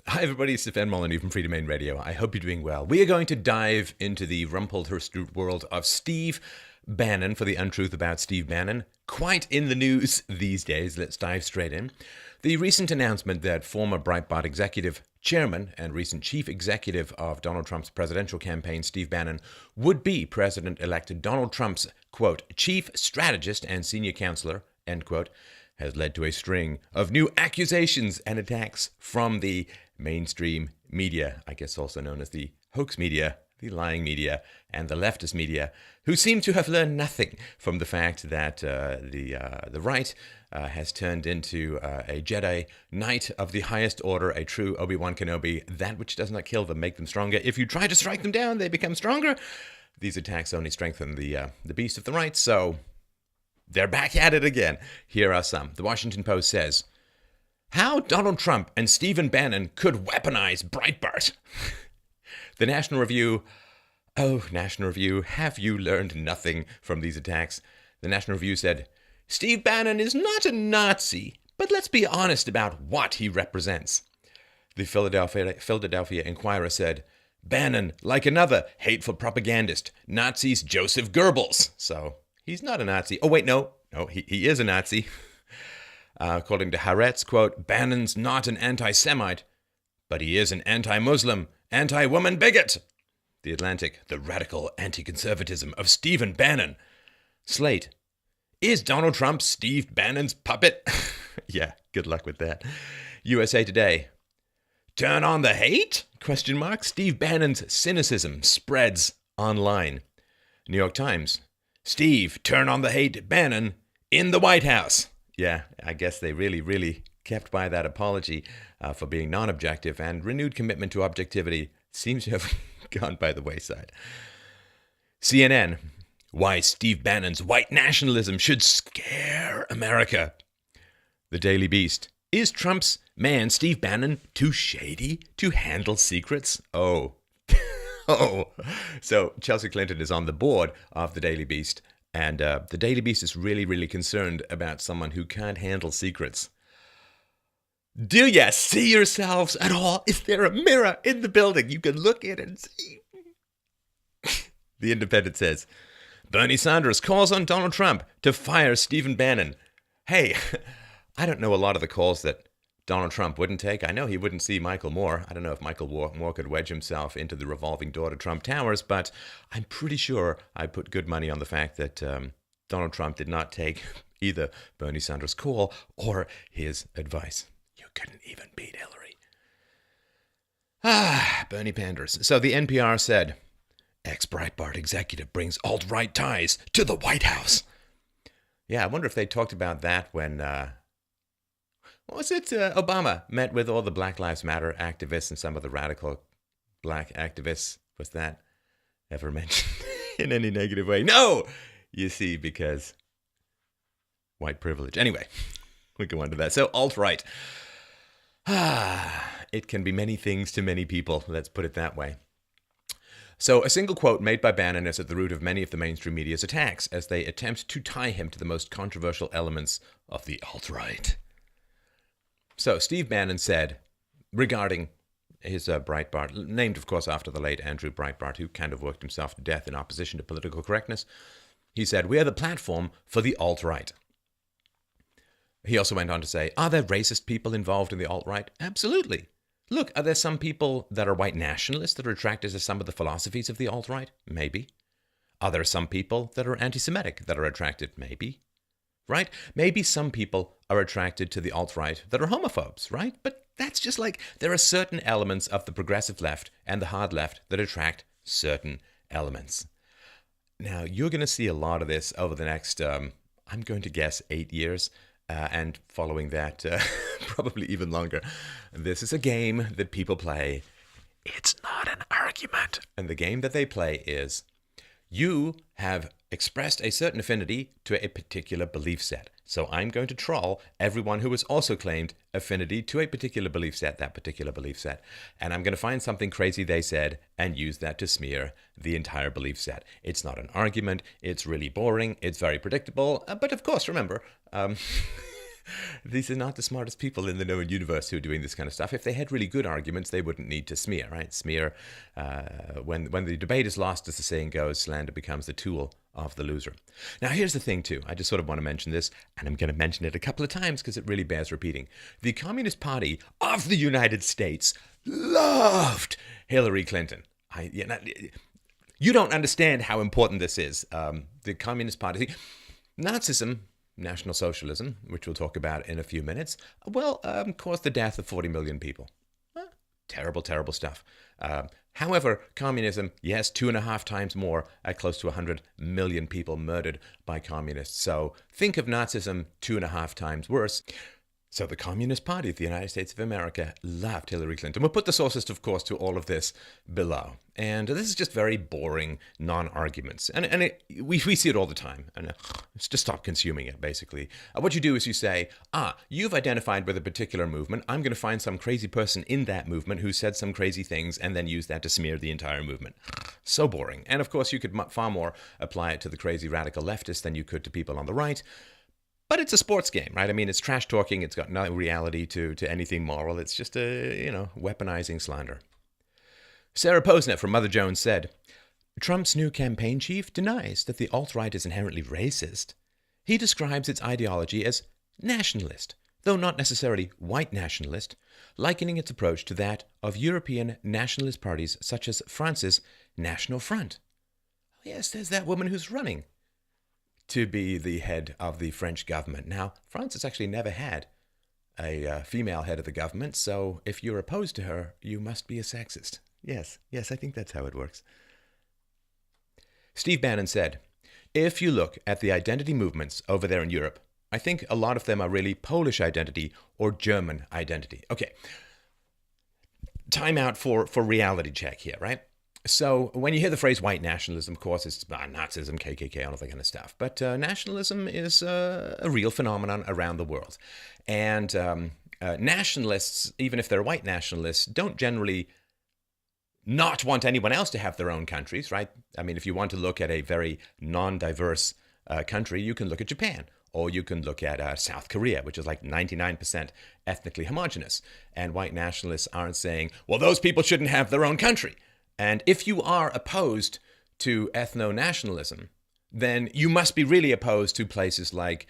Hi everybody, it's Stefan Molyneux from Free Domain Radio. I hope you're doing well. We are going to dive into the rumpled world of Steve Bannon for the Untruth about Steve Bannon. Quite in the news these days. Let's dive straight in. The recent announcement that former Breitbart executive chairman and recent chief executive of Donald Trump's presidential campaign, Steve Bannon, would be President-elect Donald Trump's, quote, chief strategist and senior counselor, end quote, has led to a string of new accusations and attacks from the mainstream media, I guess also known as the hoax media, the lying media, and the leftist media, who seem to have learned nothing from the fact that the right has turned into a Jedi Knight of the highest order, a true Obi-Wan Kenobi. That which does not kill them make them stronger. If you try to strike them down, they become stronger. These attacks only strengthen the beast of the right, so they're back at it again. Here are some. The Washington Post says, how Donald Trump and Stephen Bannon could weaponize Breitbart. The National Review, National Review, have you learned nothing from these attacks? The National Review said, Steve Bannon is not a Nazi, but let's be honest about what he represents. The Philadelphia Inquirer said, Bannon, like another hateful propagandist, Nazis Joseph Goebbels. So he's not a Nazi. Oh, wait, no, he is a Nazi. According to Haaretz, quote, Bannon's not an anti-Semite, but he is an anti-Muslim, anti-woman bigot. The Atlantic, the radical anti-conservatism of Stephen Bannon. Slate, is Donald Trump Steve Bannon's puppet? Yeah, good luck with that. USA Today, turn on the hate? Question mark. Steve Bannon's cynicism spreads online. New York Times, Steve, turn on the hate, Bannon in the White House. Yeah, I guess they really kept by that apology for being non-objective, and renewed commitment to objectivity seems to have gone by the wayside. CNN, why Steve Bannon's white nationalism should scare America. The Daily Beast, is Trump's man Steve Bannon too shady to handle secrets? Oh. So Chelsea Clinton is on the board of the Daily Beast. And the Daily Beast is really concerned about someone who can't handle secrets. Do you see yourselves at all? Is there a mirror in the building you can look in and see? The Independent says, Bernie Sanders calls on Donald Trump to fire Stephen Bannon. Hey, I don't know a lot of the calls that Donald Trump wouldn't take. I know he wouldn't see Michael Moore. I don't know if Michael Moore could wedge himself into the revolving door to Trump Towers, but I'm pretty sure I put good money on the fact that Donald Trump did not take either Bernie Sanders' call or his advice. You couldn't even beat Hillary. Bernie panders. So the NPR said, ex-Breitbart executive brings alt-right ties to the White House. Yeah, I wonder if they talked about that when Obama met with all the Black Lives Matter activists and some of the radical black activists. Was that ever mentioned in any negative way? No! You see, because white privilege. Anyway, we go on to that. So, alt-right. It can be many things to many people. Let's put it that way. So, a single quote made by Bannon is at the root of many of the mainstream media's attacks as they attempt to tie him to the most controversial elements of the alt-right. So, Steve Bannon said, regarding his Breitbart, named, of course, after the late Andrew Breitbart, who kind of worked himself to death in opposition to political correctness, he said, we are the platform for the alt-right. He also went on to say, are there racist people involved in the alt-right? Absolutely. Look, are there some people that are white nationalists that are attracted to some of the philosophies of the alt-right? Maybe. Are there some people that are anti-Semitic that are attracted? Maybe. Right? Maybe some people are attracted to the alt-right that are homophobes, right? But that's just like there are certain elements of the progressive left and the hard left that attract certain elements. Now, you're going to see a lot of this over the next, I'm going to guess, 8 years, and following that, probably even longer. This is a game that people play. It's not an argument. And the game that they play is, you have expressed a certain affinity to a particular belief set. So I'm going to troll everyone who has also claimed affinity to a particular belief set, that particular belief set. And I'm going to find something crazy they said and use that to smear the entire belief set. It's not an argument. It's really boring. It's very predictable. But of course, remember, These are not the smartest people in the known universe who are doing this kind of stuff. If they had really good arguments, they wouldn't need to smear, right? Smear, when the debate is lost, as the saying goes, slander becomes the tool of the loser. Now, here's the thing, too. I just sort of want to mention this, and I'm going to mention it a couple of times because it really bears repeating. The Communist Party of the United States loved Hillary Clinton. You don't understand how important this is. The Communist Party, Nazism, National Socialism, which we'll talk about in a few minutes, caused the death of 40 million people. Terrible, terrible stuff. However, communism, yes, 2.5 times more, at close to 100 million people murdered by communists. So think of Nazism 2.5 times worse. So the Communist Party of the United States of America loved Hillary Clinton. We'll put the sources, of course, to all of this below. And this is just very boring non-arguments. And we see it all the time. And just stop consuming it, basically. What you do is you say, you've identified with a particular movement. I'm going to find some crazy person in that movement who said some crazy things and then use that to smear the entire movement. So boring. And of course, you could far more apply it to the crazy radical leftists than you could to people on the right. But it's a sports game, right? I mean, it's trash talking. It's got no reality to anything moral. It's just weaponizing slander. Sarah Posner from Mother Jones said, Trump's new campaign chief denies that the alt-right is inherently racist. He describes its ideology as nationalist, though not necessarily white nationalist, likening its approach to that of European nationalist parties such as France's National Front. Yes, there's that woman who's running to be the head of the French government. Now, France has actually never had a female head of the government, so if you're opposed to her, you must be a sexist. Yes, I think that's how it works. Steve Bannon said, if you look at the identity movements over there in Europe, I think a lot of them are really Polish identity or German identity. Okay, time out for reality check here, right? So when you hear the phrase white nationalism, of course, it's Nazism, KKK, all of that kind of stuff. But nationalism is a real phenomenon around the world. And nationalists, even if they're white nationalists, don't generally not want anyone else to have their own countries, right? I mean, if you want to look at a very non-diverse country, you can look at Japan. Or you can look at South Korea, which is like 99% ethnically homogenous. And white nationalists aren't saying, well, those people shouldn't have their own country. And if you are opposed to ethno-nationalism, then you must be really opposed to places like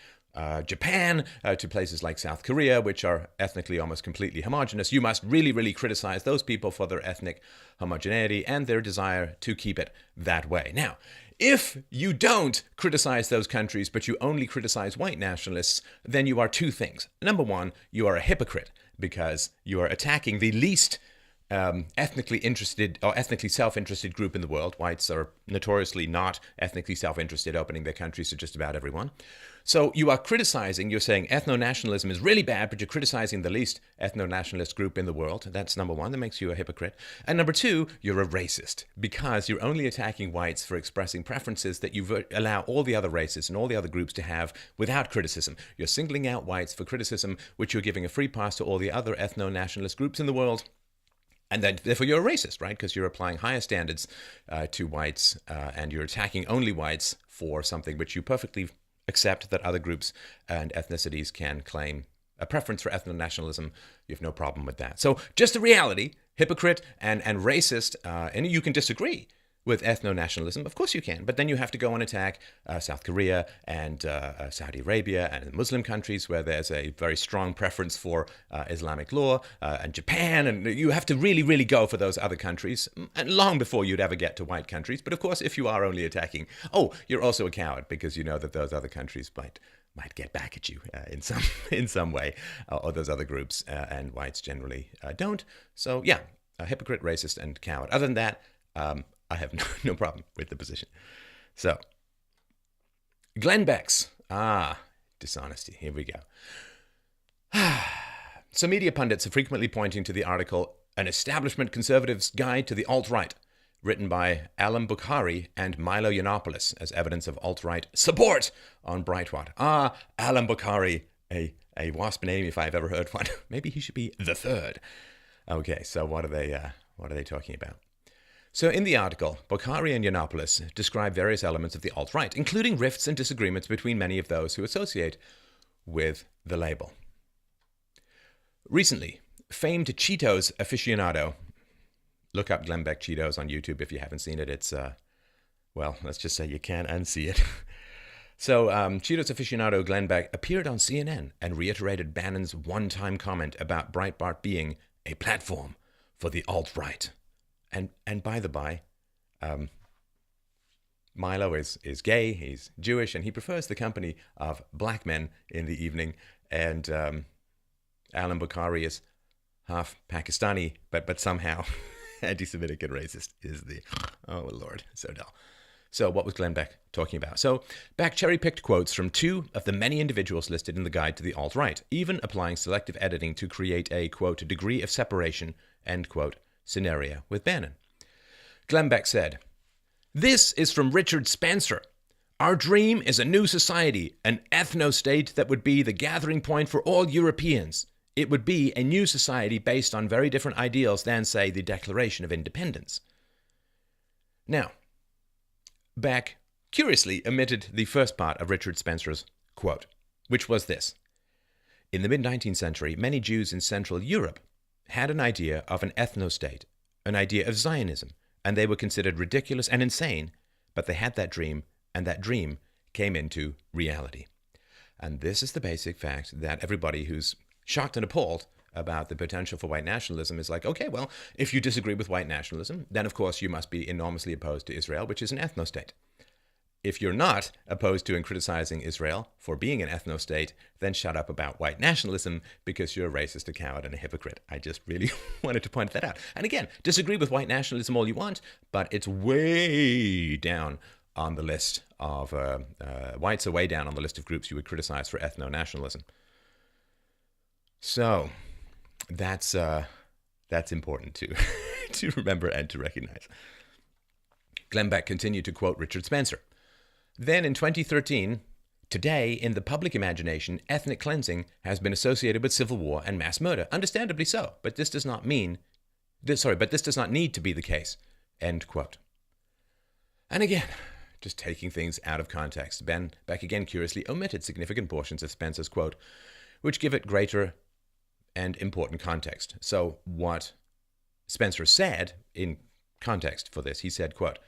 Japan, to places like South Korea, which are ethnically almost completely homogenous. You must really, really criticize those people for their ethnic homogeneity and their desire to keep it that way. Now, if you don't criticize those countries, but you only criticize white nationalists, then you are two things. Number one, you are a hypocrite because you are attacking the least ethnically interested or ethnically self-interested group in the world. Whites are notoriously not ethnically self-interested, opening their countries to just about everyone. So you are criticizing, you're saying ethno-nationalism is really bad, but you're criticizing the least ethno-nationalist group in the world. That's number one. That makes you a hypocrite. And number two, you're a racist because you're only attacking whites for expressing preferences that you allow all the other races and all the other groups to have without criticism. You're singling out whites for criticism, which you're giving a free pass to all the other ethno-nationalist groups in the world. And then, therefore, you're a racist, right? Because you're applying higher standards to whites, and you're attacking only whites for something which you perfectly accept that other groups and ethnicities can claim a preference for ethno-nationalism. You have no problem with that. So just the reality, hypocrite and racist, and you can disagree with ethno-nationalism. Of course you can, but then you have to go and attack South Korea and Saudi Arabia and Muslim countries where there's a very strong preference for Islamic law, and Japan, and you have to really, really go for those other countries, and long before you'd ever get to white countries. But of course, if you are only attacking, you're also a coward because you know that those other countries might get back at you in some way, or those other groups, and whites generally don't. So yeah, a hypocrite, racist, and coward. Other than that, I have no problem with the position. So, Glenn Beck's. Dishonesty. Here we go. So media pundits are frequently pointing to the article, An Establishment Conservative's Guide to the Alt-Right, written by Alan Bukhari and Milo Yiannopoulos as evidence of alt-right support on Breitbart. Alan Bukhari, a wasp name if I've ever heard one. Maybe he should be the third. Okay, so what are they talking about? So in the article, Bukhari and Yiannopoulos describe various elements of the alt-right, including rifts and disagreements between many of those who associate with the label. Recently, famed Cheetos aficionado, look up Glenn Beck Cheetos on YouTube if you haven't seen it. It's, well, let's just say you can't unsee it. So, Cheetos aficionado Glenn Beck appeared on CNN and reiterated Bannon's one-time comment about Breitbart being a platform for the alt-right. And by the by, Milo is gay, he's Jewish, and he prefers the company of black men in the evening. And Alan Bukhari is half Pakistani, but somehow anti-Semitic and racist is the, oh Lord, so dull. So what was Glenn Beck talking about? So Beck cherry-picked quotes from two of the many individuals listed in the Guide to the Alt-Right, even applying selective editing to create a, quote, degree of separation, end quote, scenario with Bannon. Glenn Beck said, "This is from Richard Spencer. Our dream is a new society, an ethno-state that would be the gathering point for all Europeans. It would be a new society based on very different ideals than, say, the Declaration of Independence." Now, Beck curiously omitted the first part of Richard Spencer's quote, which was this. In the mid-19th century, many Jews in Central Europe had an idea of an ethno-state, an idea of Zionism, and they were considered ridiculous and insane, but they had that dream, and that dream came into reality. And this is the basic fact that everybody who's shocked and appalled about the potential for white nationalism is like, okay, well, if you disagree with white nationalism, then of course you must be enormously opposed to Israel, which is an ethno-state. If you're not opposed to and criticizing Israel for being an ethno-state, then shut up about white nationalism because you're a racist, a coward, and a hypocrite. I just really wanted to point that out. And again, disagree with white nationalism all you want, but it's way down on the list of, whites are way down on the list of groups you would criticize for ethno-nationalism. So that's important to remember and to recognize. Glenn Beck continued to quote Richard Spencer. Then in 2013, today in the public imagination, ethnic cleansing has been associated with civil war and mass murder. Understandably so, but this does not need to be the case. End quote. And again, just taking things out of context, Beck again curiously omitted significant portions of Spencer's quote, which give it greater and important context. So what Spencer said in context for this, he said, quote,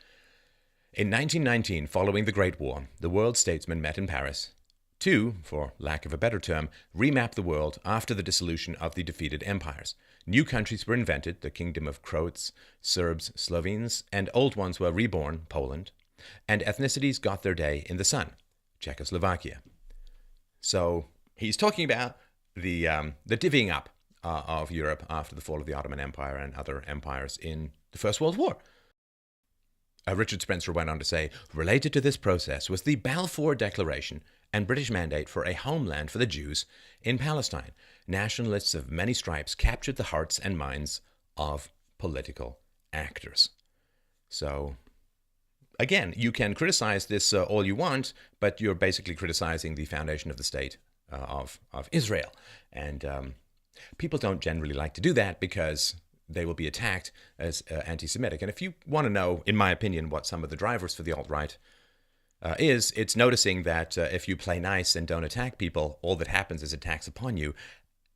in 1919, following the Great War, the world statesmen met in Paris to, for lack of a better term, remap the world after the dissolution of the defeated empires. New countries were invented, the kingdom of Croats, Serbs, Slovenes, and old ones were reborn, Poland, and ethnicities got their day in the sun, Czechoslovakia. So he's talking about the divvying up of Europe after the fall of the Ottoman Empire and other empires in the First World War. Richard Spencer went on to say, related to this process was the Balfour Declaration and British mandate for a homeland for the Jews in Palestine. Nationalists of many stripes captured the hearts and minds of political actors. So, again, you can criticize this all you want, but you're basically criticizing the foundation of the state of Israel. And people don't generally like to do that because they will be attacked as anti-Semitic. And if you want to know, in my opinion, what some of the drivers for the alt-right it's noticing that if you play nice and don't attack people, all that happens is attacks upon you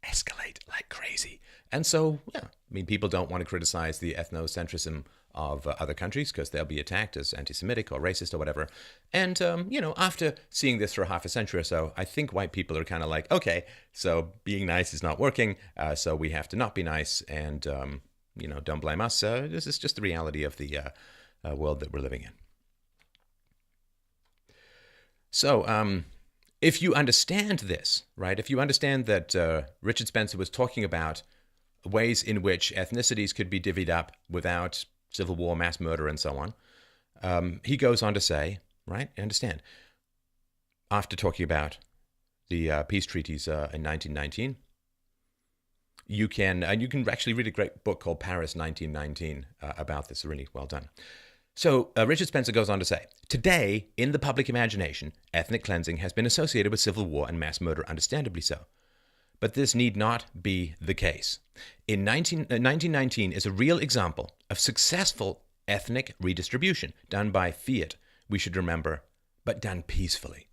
escalate like crazy. And so, yeah, I mean, people don't want to criticize the ethnocentrism of other countries because they'll be attacked as anti-Semitic or racist or whatever. And, after seeing this for half a century or so, I think white people are kind of like, okay, so being nice is not working, so we have to not be nice and, don't blame us. This is just the reality of the world that we're living in. So, if you understand this, right, if you understand that Richard Spencer was talking about ways in which ethnicities could be divvied up without civil war, mass murder, and so on, he goes on to say, right, understand, after talking about the peace treaties in 1919, you can actually read a great book called Paris 1919 about this, really well done. So Richard Spencer goes on to say, today, in the public imagination, ethnic cleansing has been associated with civil war and mass murder, understandably so. But this need not be the case. 1919 is a real example of successful ethnic redistribution done by fiat, we should remember, but done peacefully.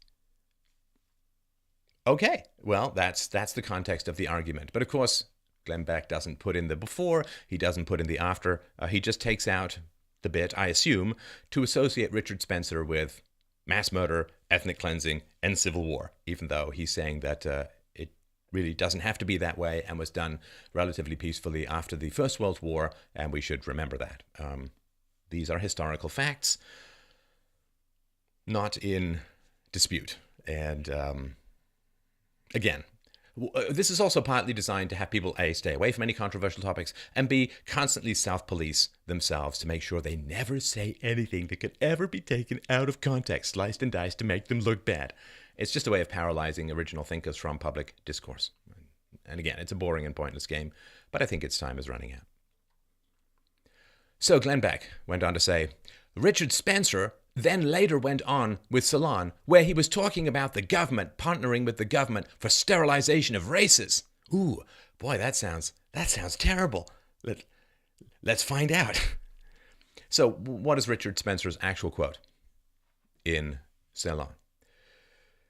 Okay, well, that's the context of the argument. But of course, Glenn Beck doesn't put in the before, he doesn't put in the after. He just takes out the bit, I assume, to associate Richard Spencer with mass murder, ethnic cleansing, and civil war, even though he's saying that it really doesn't have to be that way and was done relatively peacefully after the First World War, and we should remember that. These are historical facts, not in dispute. And again, this is also partly designed to have people, A, stay away from any controversial topics, and B, constantly self-police themselves to make sure they never say anything that could ever be taken out of context, sliced and diced to make them look bad. It's just a way of paralyzing original thinkers from public discourse. And again, it's a boring and pointless game, but I think its time is running out. So Glenn Beck went on to say, Richard Spencer then later went on with Salon, where he was talking about the government partnering with the government for sterilization of races. Ooh, boy, that sounds terrible. Let's find out. So what is Richard Spencer's actual quote in Salon?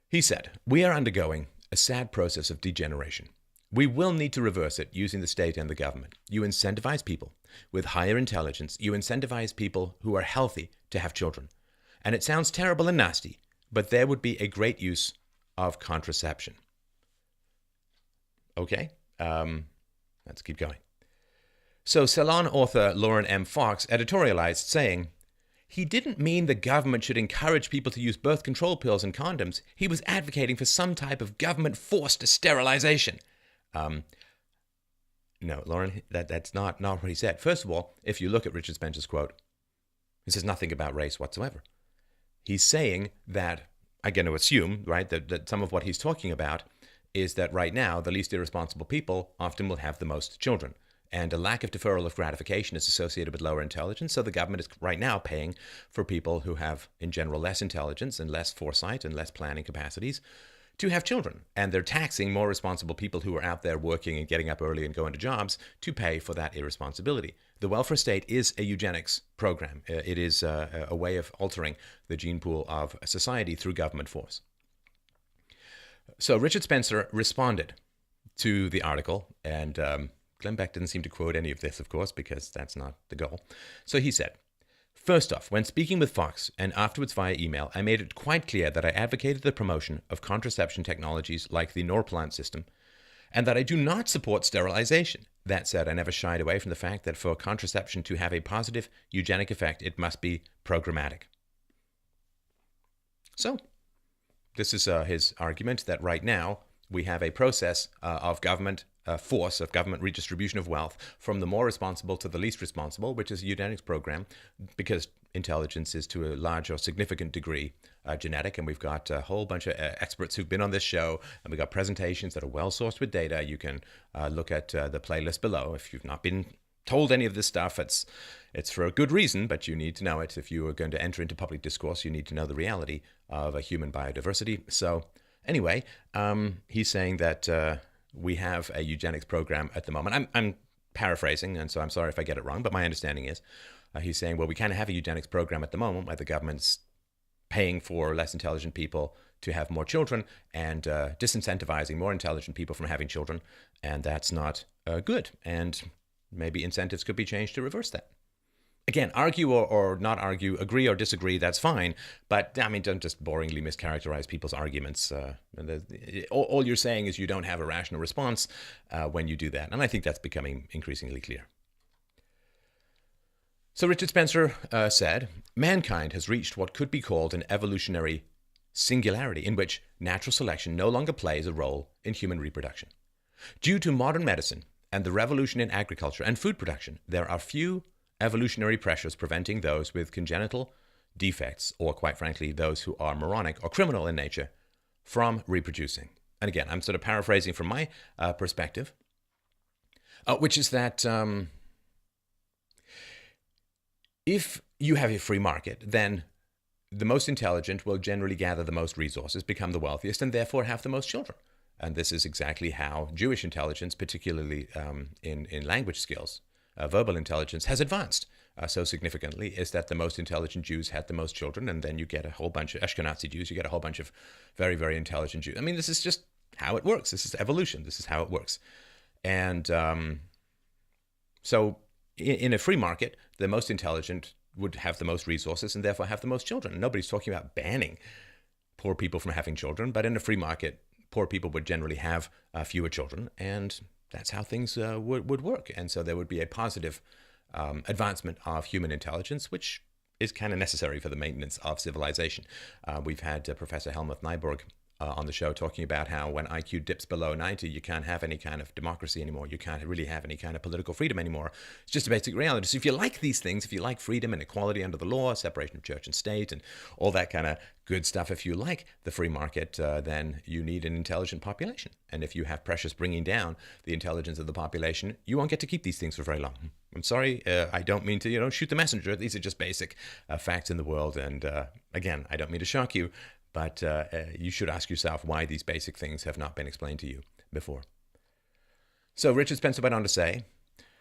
He said, "We are undergoing a sad process of degeneration. We will need to reverse it using the state and the government. You incentivize people with higher intelligence. You incentivize people who are healthy to have children. And it sounds terrible and nasty, but there would be a great use of contraception." Okay, let's keep going. So Salon author Lauren M. Fox editorialized saying, "He didn't mean the government should encourage people to use birth control pills and condoms. He was advocating for some type of government-forced sterilization." No, Lauren, that's not what he said. First of all, if you look at Richard Spencer's quote, he says nothing about race whatsoever. He's saying that, I'm going to assume, right, that some of what he's talking about is that right now, the least irresponsible people often will have the most children. And a lack of deferral of gratification is associated with lower intelligence. So the government is right now paying for people who have, in general, less intelligence and less foresight and less planning capacities to have children. And they're taxing more responsible people who are out there working and getting up early and going to jobs to pay for that irresponsibility. The welfare state is a eugenics program. It is a way of altering the gene pool of society through government force. So Richard Spencer responded to the article, and Glenn Beck didn't seem to quote any of this, of course, because that's not the goal. So he said, "First off, when speaking with Fox and afterwards via email, I made it quite clear that I advocated the promotion of contraception technologies like the Norplant system, and that I do not support sterilization. That said, I never shied away from the fact that for contraception to have a positive eugenic effect, it must be programmatic." So, this is his argument that right now we have a process of government force, of government redistribution of wealth from the more responsible to the least responsible, which is a eugenics program, because intelligence is to a large or significant degree genetic. And we've got a whole bunch of experts who've been on this show, and we've got presentations that are well sourced with data. You can look at the playlist below. If you've not been told any of this stuff, it's for a good reason, but you need to know it. If you are going to enter into public discourse, you need to know the reality of a human biodiversity. So anyway, he's saying that we have a eugenics program at the moment. I'm paraphrasing, and so I'm sorry if I get it wrong, but my understanding is he's saying, well, we kind of have a eugenics program at the moment where the government's paying for less intelligent people to have more children and disincentivizing more intelligent people from having children, and that's not good. And maybe incentives could be changed to reverse that. Again, argue or not argue, agree or disagree, that's fine. But, I mean, don't just boringly mischaracterize people's arguments. All you're saying is you don't have a rational response when you do that. And I think that's becoming increasingly clear. So Richard Spencer said, "Mankind has reached what could be called an evolutionary singularity in which natural selection no longer plays a role in human reproduction. Due to modern medicine and the revolution in agriculture and food production, there are few evolutionary pressures preventing those with congenital defects, or quite frankly, those who are moronic or criminal in nature, from reproducing." And again, I'm sort of paraphrasing from my perspective, which is that if you have a free market, then the most intelligent will generally gather the most resources, become the wealthiest, and therefore have the most children. And this is exactly how Jewish intelligence, particularly in language skills, verbal intelligence, has advanced so significantly, is that the most intelligent Jews had the most children, and then you get a whole bunch of Ashkenazi Jews, you get a whole bunch of very, very intelligent Jews. I mean, this is just how it works. This is evolution. This is how it works. And so in a free market, the most intelligent would have the most resources and therefore have the most children. Nobody's talking about banning poor people from having children, but in a free market, poor people would generally have fewer children, and that's how things would work. And so there would be a positive advancement of human intelligence, which is kind of necessary for the maintenance of civilization. We've had Professor Helmut Nyborg on the show talking about how when IQ dips below 90, you can't have any kind of democracy anymore. You can't really have any kind of political freedom anymore. It's just a basic reality. So if you like these things, if you like freedom and equality under the law, separation of church and state, and all that kind of good stuff, if you like the free market, then you need an intelligent population. And if you have pressures bringing down the intelligence of the population, you won't get to keep these things for very long. I'm sorry, I don't mean to, shoot the messenger. These are just basic facts in the world. And again, I don't mean to shock you, but you should ask yourself why these basic things have not been explained to you before. So Richard Spencer went on to say,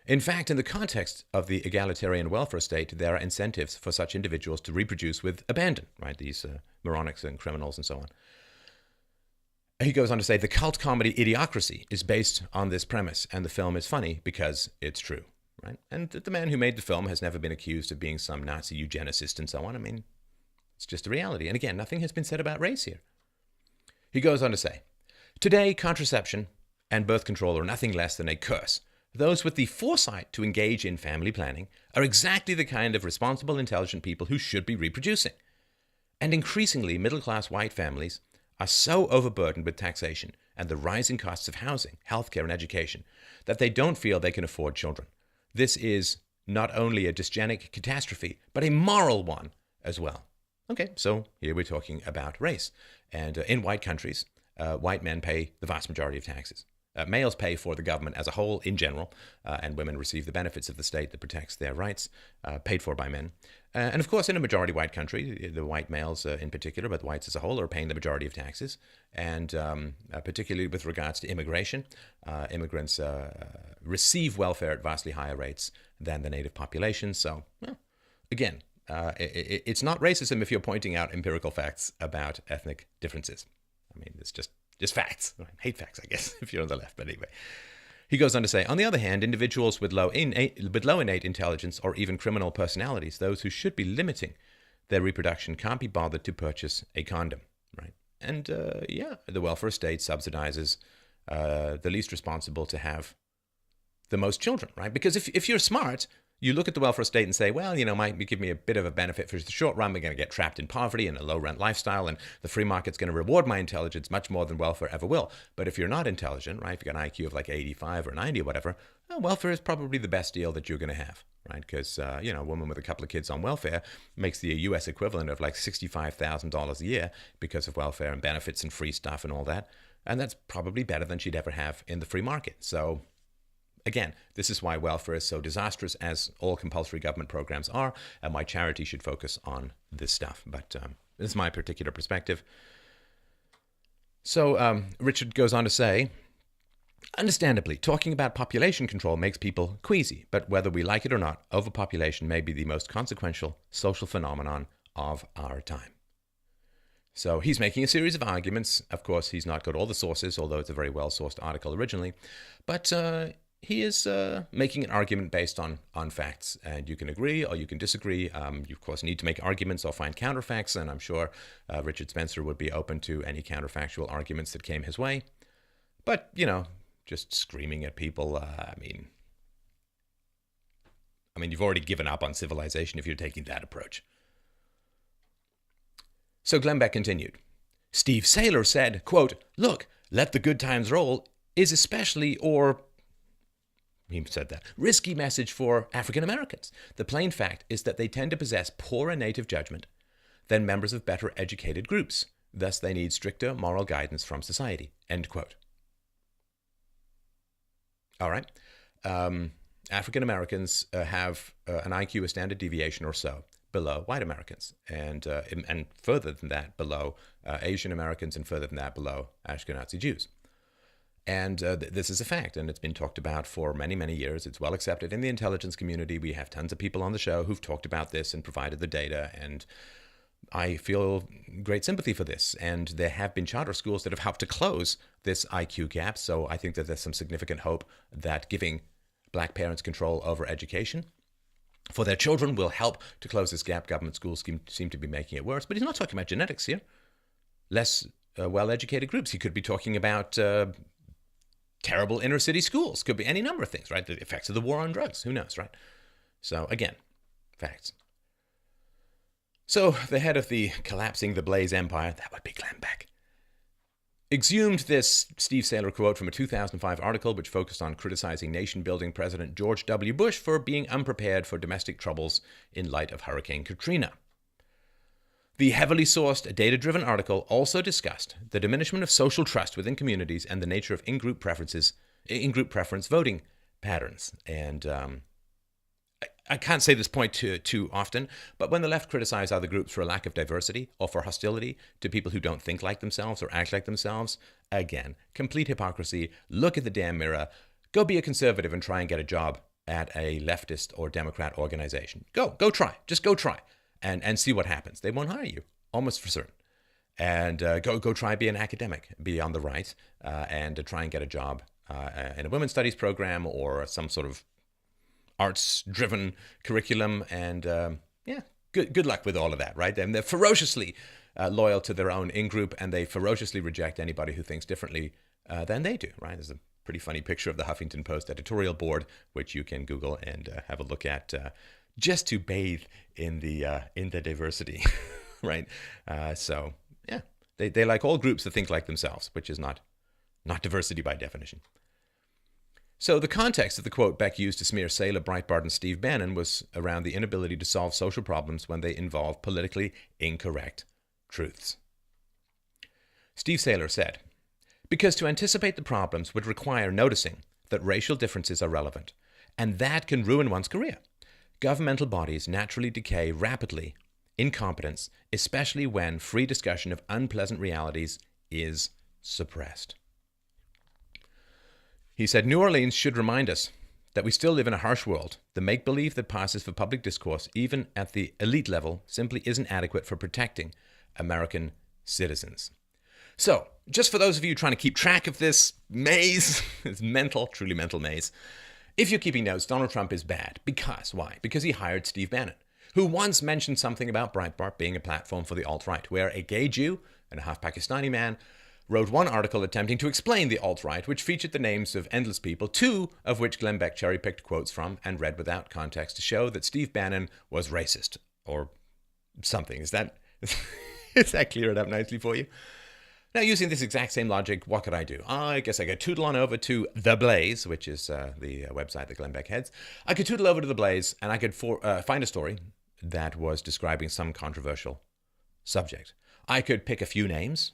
in fact, in the context of the egalitarian welfare state, there are incentives for such individuals to reproduce with abandon, right? These moronics and criminals and so on. He goes on to say, the cult comedy Idiocracy is based on this premise, and the film is funny because it's true, right? And the man who made the film has never been accused of being some Nazi eugenicist and so on. I mean, it's just a reality. And again, nothing has been said about race here. He goes on to say, today, contraception and birth control are nothing less than a curse. Those with the foresight to engage in family planning are exactly the kind of responsible, intelligent people who should be reproducing. And increasingly, middle-class white families are so overburdened with taxation and the rising costs of housing, healthcare, and education that they don't feel they can afford children. This is not only a dysgenic catastrophe, but a moral one as well. Okay, so here we're talking about race. And in white countries, white men pay the vast majority of taxes. Males pay for the government as a whole in general, and women receive the benefits of the state that protects their rights, paid for by men. And of course, in a majority white country, the white males in particular, but the whites as a whole, are paying the majority of taxes. And particularly with regards to immigration, immigrants receive welfare at vastly higher rates than the native population. So, well, again, it's not racism if you're pointing out empirical facts about ethnic differences. I mean, it's just facts. I hate facts, I guess, if you're on the left. But anyway, he goes on to say, on the other hand, individuals with low innate intelligence or even criminal personalities, those who should be limiting their reproduction, can't be bothered to purchase a condom, right? And the welfare state subsidizes the least responsible to have the most children, right? Because if you're smart, you look at the welfare state and say, well, might give me a bit of a benefit for the short run. We're going to get trapped in poverty and a low-rent lifestyle, and the free market's going to reward my intelligence much more than welfare ever will. But if you're not intelligent, right, if you've got an IQ of like 85 or 90 or whatever, well, welfare is probably the best deal that you're going to have, right? Because, a woman with a couple of kids on welfare makes the U.S. equivalent of like $65,000 a year because of welfare and benefits and free stuff and all that. And that's probably better than she'd ever have in the free market. So, again, this is why welfare is so disastrous, as all compulsory government programs are, and why charity should focus on this stuff. But this is my particular perspective. So Richard goes on to say, understandably, talking about population control makes people queasy, but whether we like it or not, overpopulation may be the most consequential social phenomenon of our time. So he's making a series of arguments. Of course, he's not got all the sources, although it's a very well-sourced article originally. But he is making an argument based on facts, and you can agree or you can disagree. You, of course, need to make arguments or find counterfacts, and I'm sure Richard Spencer would be open to any counterfactual arguments that came his way. But, just screaming at people, I mean, you've already given up on civilization if you're taking that approach. So Glenn Beck continued. Steve Saylor said, quote, look, let the good times roll is especially, or he said that, risky message for African Americans. The plain fact is that they tend to possess poorer native judgment than members of better educated groups. Thus, they need stricter moral guidance from society. End quote. All right. African Americans have an IQ, a standard deviation or so, below white Americans, and further than that below Asian Americans, and further than that below Ashkenazi Jews. And this is a fact, and it's been talked about for many, many years. It's well accepted in the intelligence community. We have tons of people on the show who've talked about this and provided the data, and I feel great sympathy for this. And there have been charter schools that have helped to close this IQ gap. So I think that there's some significant hope that giving black parents control over education for their children will help to close this gap. Government schools seem to be making it worse. But he's not talking about genetics here. Less well-educated groups. He could be talking about terrible inner-city schools. Could be any number of things, right? The effects of the war on drugs. Who knows, right? So again, facts. So the head of the collapsing the Blaze empire, that would be Glenn Beck, exhumed this Steve Saylor quote from a 2005 article which focused on criticizing nation-building President George W. Bush for being unprepared for domestic troubles in light of Hurricane Katrina. The heavily sourced, data-driven article also discussed the diminishment of social trust within communities and the nature of in-group preference voting patterns. And I can't say this point too often, but when the left criticize other groups for a lack of diversity or for hostility to people who don't think like themselves or act like themselves, again, complete hypocrisy. Look at the damn mirror. Go be a conservative and try and get a job at a leftist or Democrat organization. Go try. Just go try and see what happens. They won't hire you, almost for certain. And go try be an academic, be on the right, and try and get a job in a women's studies program or some sort of arts-driven curriculum, and good luck with all of that, right? And they're ferociously loyal to their own in-group, and they ferociously reject anybody who thinks differently than they do, right? There's a pretty funny picture of the Huffington Post editorial board, which you can Google and have a look at, just to bathe in the diversity, right? So yeah, they like all groups that think like themselves, which is not diversity by definition. So the context of the quote Beck used to smear Saylor, Breitbart, and Steve Bannon was around the inability to solve social problems when they involve politically incorrect truths. Steve Saylor said, "Because to anticipate the problems would require noticing that racial differences are relevant, and that can ruin one's career. Governmental bodies naturally decay rapidly in competence, especially when free discussion of unpleasant realities is suppressed." He said, "New Orleans should remind us that we still live in a harsh world. The make-believe that passes for public discourse, even at the elite level, simply isn't adequate for protecting American citizens." So, just for those of you trying to keep track of this maze, this mental, truly mental maze, if you're keeping notes, Donald Trump is bad. Because, why? Because he hired Steve Bannon, who once mentioned something about Breitbart being a platform for the alt-right, where a gay Jew and a half Pakistani man wrote one article attempting to explain the alt-right, which featured the names of endless people, two of which Glenn Beck cherry-picked quotes from and read without context to show that Steve Bannon was racist or something. Is that clear it up nicely for you? Now, using this exact same logic, what could I do? I guess I could tootle on over to The Blaze, which is the website that Glenn Beck heads. I could tootle over to The Blaze and I could find a story that was describing some controversial subject. I could pick a few names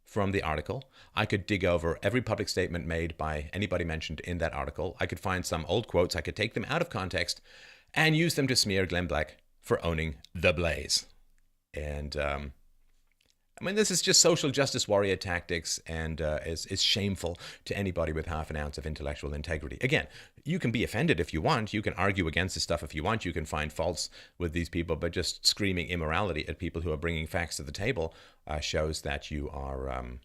from the article. I could dig over every public statement made by anybody mentioned in that article. I could find some old quotes. I could take them out of context and use them to smear Glenn Beck for owning The Blaze. And this is just social justice warrior tactics and is shameful to anybody with half an ounce of intellectual integrity. Again, you can be offended if you want. You can argue against this stuff if you want. You can find faults with these people, but just screaming immorality at people who are bringing facts to the table shows that you are,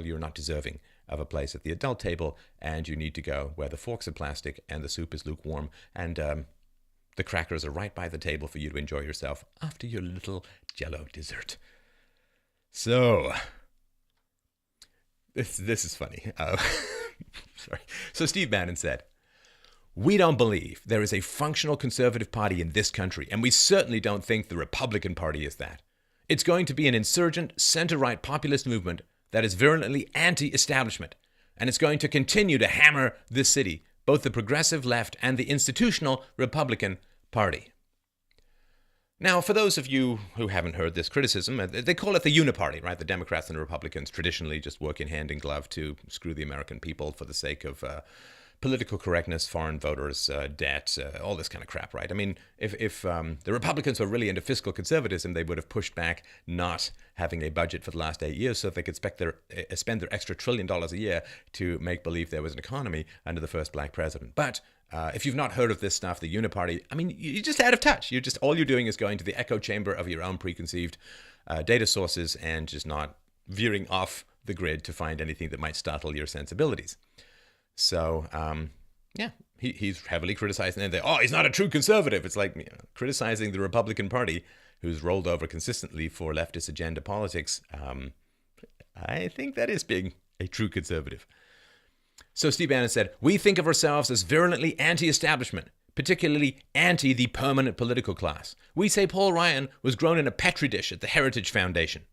you're not deserving of a place at the adult table, and you need to go where the forks are plastic and the soup is lukewarm, and the crackers are right by the table for you to enjoy yourself after your little Jell-O dessert. So, this is funny. Sorry. So Steve Bannon said, "We don't believe there is a functional conservative party in this country, and we certainly don't think the Republican Party is that. It's going to be an insurgent, center-right populist movement that is virulently anti-establishment, and it's going to continue to hammer this city, both the progressive left and the institutional Republican Party." Now, for those of you who haven't heard this criticism, they call it the uniparty, right? The Democrats and the Republicans traditionally just work in hand in glove to screw the American people for the sake of political correctness, foreign voters, debt, all this kind of crap, right? I mean, if the Republicans were really into fiscal conservatism, they would have pushed back not having a budget for the last 8 years so that they could spend their extra $1 trillion a year to make believe there was an economy under the first black president. But If you've not heard of this stuff, the Uniparty, I mean, you're just out of touch. All you're doing is going to the echo chamber of your own preconceived data sources and just not veering off the grid to find anything that might startle your sensibilities. So, he's heavily criticizing them. He's not a true conservative. It's like criticizing the Republican Party, who's rolled over consistently for leftist agenda politics. I think that is being a true conservative. So Steve Bannon said, "We think of ourselves as virulently anti-establishment, particularly anti the permanent political class. We say Paul Ryan was grown in a petri dish at the Heritage Foundation."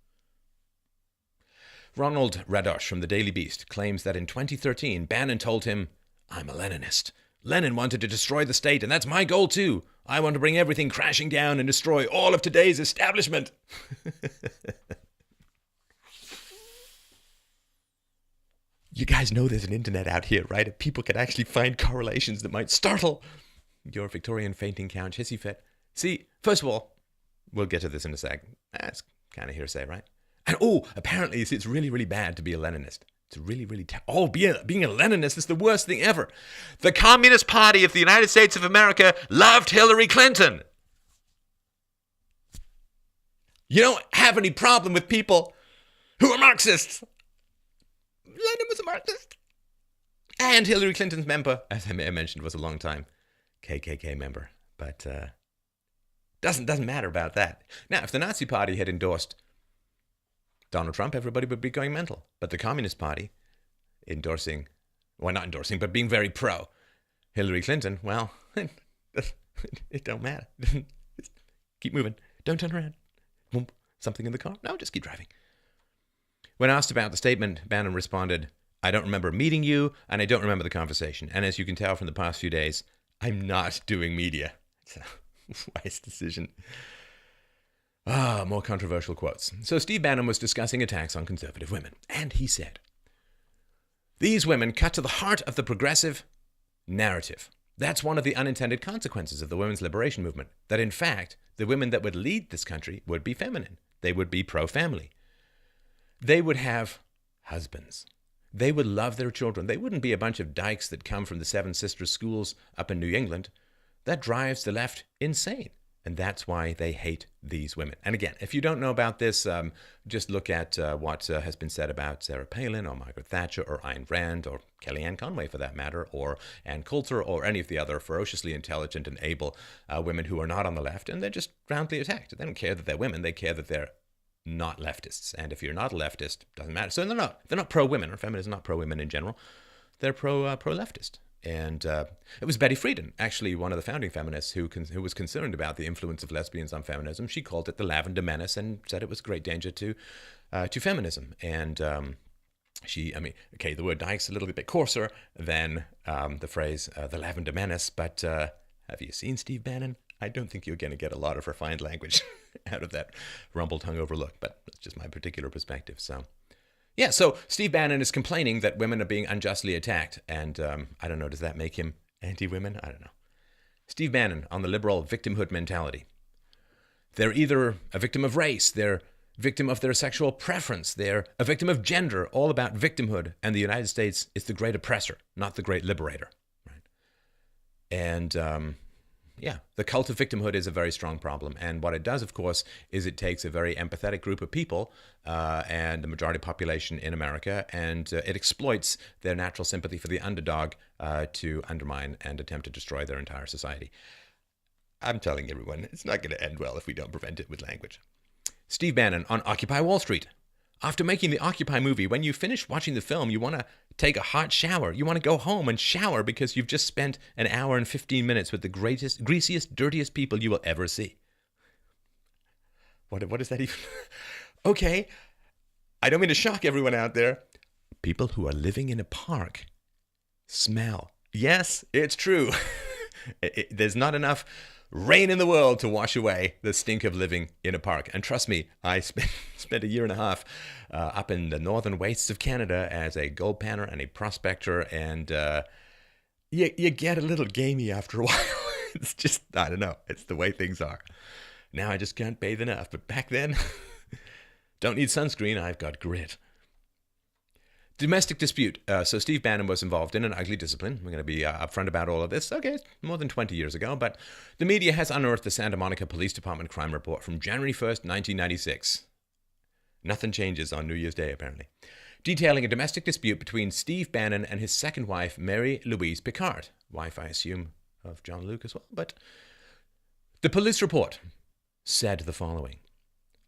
Ronald Radosh from the Daily Beast claims that in 2013, Bannon told him, "I'm a Leninist. Lenin wanted to destroy the state, and that's my goal too. I want to bring everything crashing down and destroy all of today's establishment." You guys know there's an internet out here, right? If people can actually find correlations that might startle your Victorian fainting couch hissy fit. See, first of all, we'll get to this in a sec. That's kind of hearsay, right? And apparently it's really, really bad to be a Leninist. It's really, really being a Leninist is the worst thing ever. The Communist Party of the United States of America loved Hillary Clinton. You don't have any problem with people who are Marxists. Lenin was a Marxist. And Hillary Clinton's member, as I mentioned, was a long time KKK member. But doesn't matter about that. Now, if the Nazi Party had endorsed Donald Trump, everybody would be going mental. But the Communist Party not endorsing, but being very pro Hillary Clinton, well, it don't matter. Keep moving. Don't turn around. Whoop, something in the car? No, just keep driving. When asked about the statement, Bannon responded, "I don't remember meeting you, and I don't remember the conversation. And as you can tell from the past few days, I'm not doing media." It's a wise decision. More controversial quotes. So Steve Bannon was discussing attacks on conservative women, and he said, "These women cut to the heart of the progressive narrative. That's one of the unintended consequences of the women's liberation movement, that in fact, the women that would lead this country would be feminine. They would be pro-family. They would have husbands. They would love their children. They wouldn't be a bunch of dykes that come from the Seven Sisters schools up in New England. That drives the left insane. And that's why they hate these women." And again, if you don't know about this, just look at what has been said about Sarah Palin or Margaret Thatcher or Ayn Rand or Kellyanne Conway for that matter, or Ann Coulter or any of the other ferociously intelligent and able women who are not on the left, and they're just roundly attacked. They don't care that they're women. They care that they're not leftists. And if you're not a leftist, doesn't matter. So they're not pro-women, or feminism is not pro-women in general. They're pro-leftist. And it was Betty Friedan, actually one of the founding feminists, who was concerned about the influence of lesbians on feminism. She called it the Lavender Menace and said it was a great danger to feminism. And the word dyke's a little bit coarser than the phrase the Lavender Menace. But have you seen Steve Bannon? I don't think you're going to get a lot of refined language out of that rumpled, hungover look, but that's just my particular perspective. So Steve Bannon is complaining that women are being unjustly attacked, and I don't know, does that make him anti-women? I don't know. Steve Bannon on the liberal victimhood mentality. They're either a victim of race, they're a victim of their sexual preference, they're a victim of gender, all about victimhood, and the United States is the great oppressor, not the great liberator. Right? And the cult of victimhood is a very strong problem. And what it does, of course, is it takes a very empathetic group of people and the majority population in America, and it exploits their natural sympathy for the underdog to undermine and attempt to destroy their entire society. I'm telling everyone, it's not going to end well if we don't prevent it with language. Steve Bannon on Occupy Wall Street. After making the Occupy movie, when you finish watching the film, you want to take a hot shower. You want to go home and shower because you've just spent an hour and 15 minutes with the greasiest, dirtiest people you will ever see. What is that even? Okay, I don't mean to shock everyone out there. People who are living in a park smell. Yes, it's true. There's not enough rain in the world to wash away the stink of living in a park. And trust me, I spent a year and a half up in the northern wastes of Canada as a gold panner and a prospector, and you get a little gamey after a while. It's just, I don't know, it's the way things are. Now I just can't bathe enough, but back then, don't need sunscreen, I've got grit. Domestic dispute. So Steve Bannon was involved in an ugly discipline. We're going to be upfront about all of this. Okay, it's more than 20 years ago, but the media has unearthed the Santa Monica Police Department crime report from January 1st, 1996. Nothing changes on New Year's Day, apparently. Detailing a domestic dispute between Steve Bannon and his second wife, Mary Louise Picard. Wife, I assume, of John Luke as well. But the police report said the following.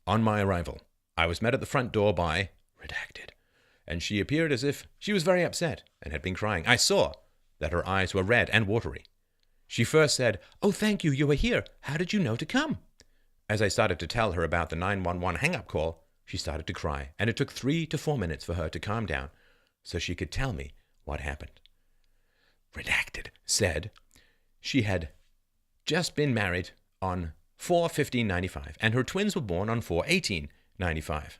On my arrival, I was met at the front door by redacted, and she appeared as if she was very upset and had been crying. I saw that her eyes were red and watery. She first said, "Oh, thank you, you were here. How did you know to come?" As I started to tell her about the 911 hang-up call, she started to cry, and it took 3 to 4 minutes for her to calm down so she could tell me what happened. Redacted said she had just been married on 4/15/95, and her twins were born on 4/18/95.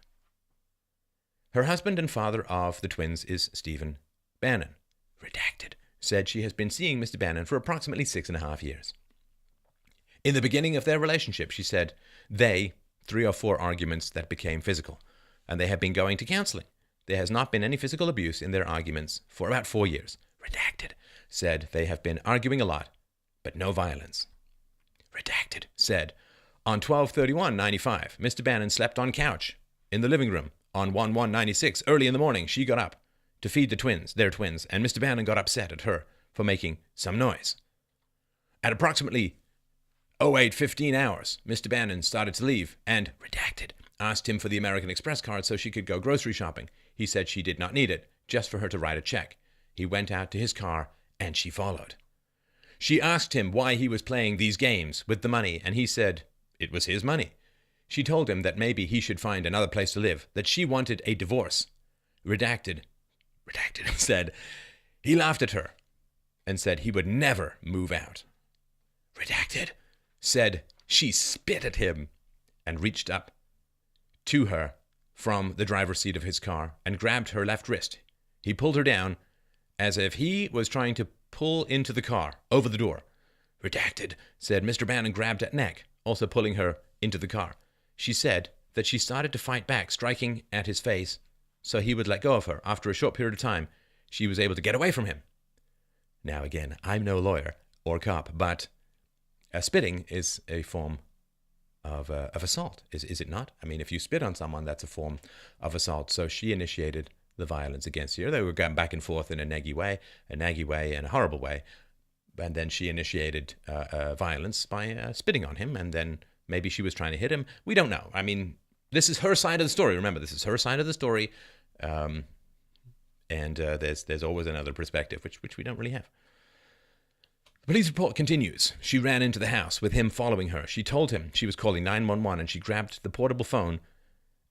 Her husband and father of the twins is Stephen Bannon. Redacted said she has been seeing Mr. Bannon for approximately 6.5 years. In the beginning of their relationship, she said 3 or 4 arguments that became physical, and they have been going to counseling. There has not been any physical abuse in their arguments for about 4 years. Redacted said they have been arguing a lot, but no violence. Redacted said, on 12/31/95, Mr. Bannon slept on couch in the living room. On 1/1/96, early in the morning, she got up to feed their twins, and Mr. Bannon got upset at her for making some noise. At approximately 08:15 hours, Mr. Bannon started to leave, and redacted asked him for the American Express card so she could go grocery shopping. He said she did not need it, just for her to write a check. He went out to his car, and she followed. She asked him why he was playing these games with the money, and he said it was his money. She told him that maybe he should find another place to live, that she wanted a divorce. Redacted said he laughed at her and said he would never move out. Redacted said she spit at him and reached up to her from the driver's seat of his car and grabbed her left wrist. He pulled her down as if he was trying to pull into the car over the door. Redacted said Mr. Bannon grabbed at neck, also pulling her into the car. She said that she started to fight back, striking at his face, so he would let go of her. After a short period of time, she was able to get away from him. Now again, I'm no lawyer or cop, but spitting is a form of assault, is it not? I mean, if you spit on someone, that's a form of assault. So she initiated the violence against her. They were going back and forth in a naggy way, and a horrible way. And then she initiated violence by spitting on him, and then maybe she was trying to hit him. We don't know. I mean, this is her side of the story. Remember, this is her side of the story, and there's always another perspective, which we don't really have. The police report continues. She ran into the house with him following her. She told him she was calling 911, and she grabbed the portable phone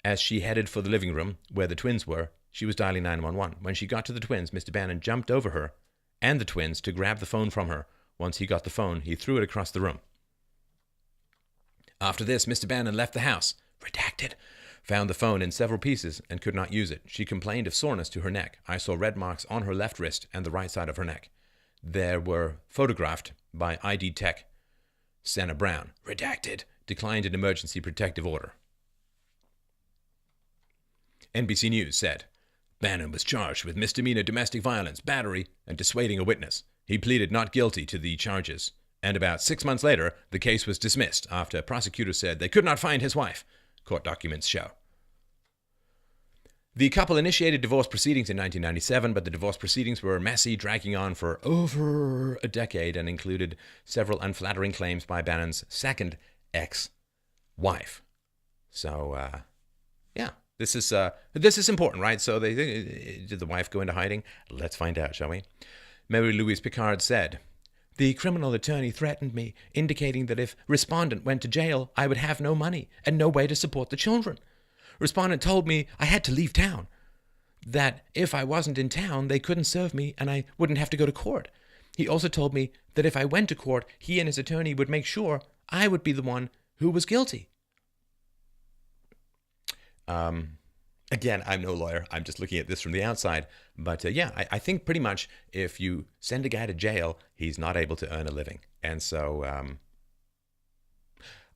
as she headed for the living room where the twins were. She was dialing 911. When she got to the twins, Mr. Bannon jumped over her and the twins to grab the phone from her. Once he got the phone, he threw it across the room. After this, Mr. Bannon left the house. Redacted found the phone in several pieces and could not use it. She complained of soreness to her neck. I saw red marks on her left wrist and the right side of her neck. They were photographed by ID Tech Senna Brown. Redacted declined an emergency protective order. NBC News said, Bannon was charged with misdemeanor domestic violence, battery, and dissuading a witness. He pleaded not guilty to the charges, and about 6 months later, the case was dismissed after prosecutors said they could not find his wife, court documents show. The couple initiated divorce proceedings in 1997, but the divorce proceedings were messy, dragging on for over a decade, and included several unflattering claims by Bannon's second ex-wife. So, yeah. This is important, right? So did the wife go into hiding? Let's find out, shall we? Mary Louise Picard said, the criminal attorney threatened me, indicating that if respondent went to jail, I would have no money and no way to support the children. Respondent told me I had to leave town, that if I wasn't in town, they couldn't serve me and I wouldn't have to go to court. He also told me that if I went to court, he and his attorney would make sure I would be the one who was guilty. Again, I'm no lawyer. I'm just looking at this from the outside. But I think pretty much if you send a guy to jail, he's not able to earn a living. And so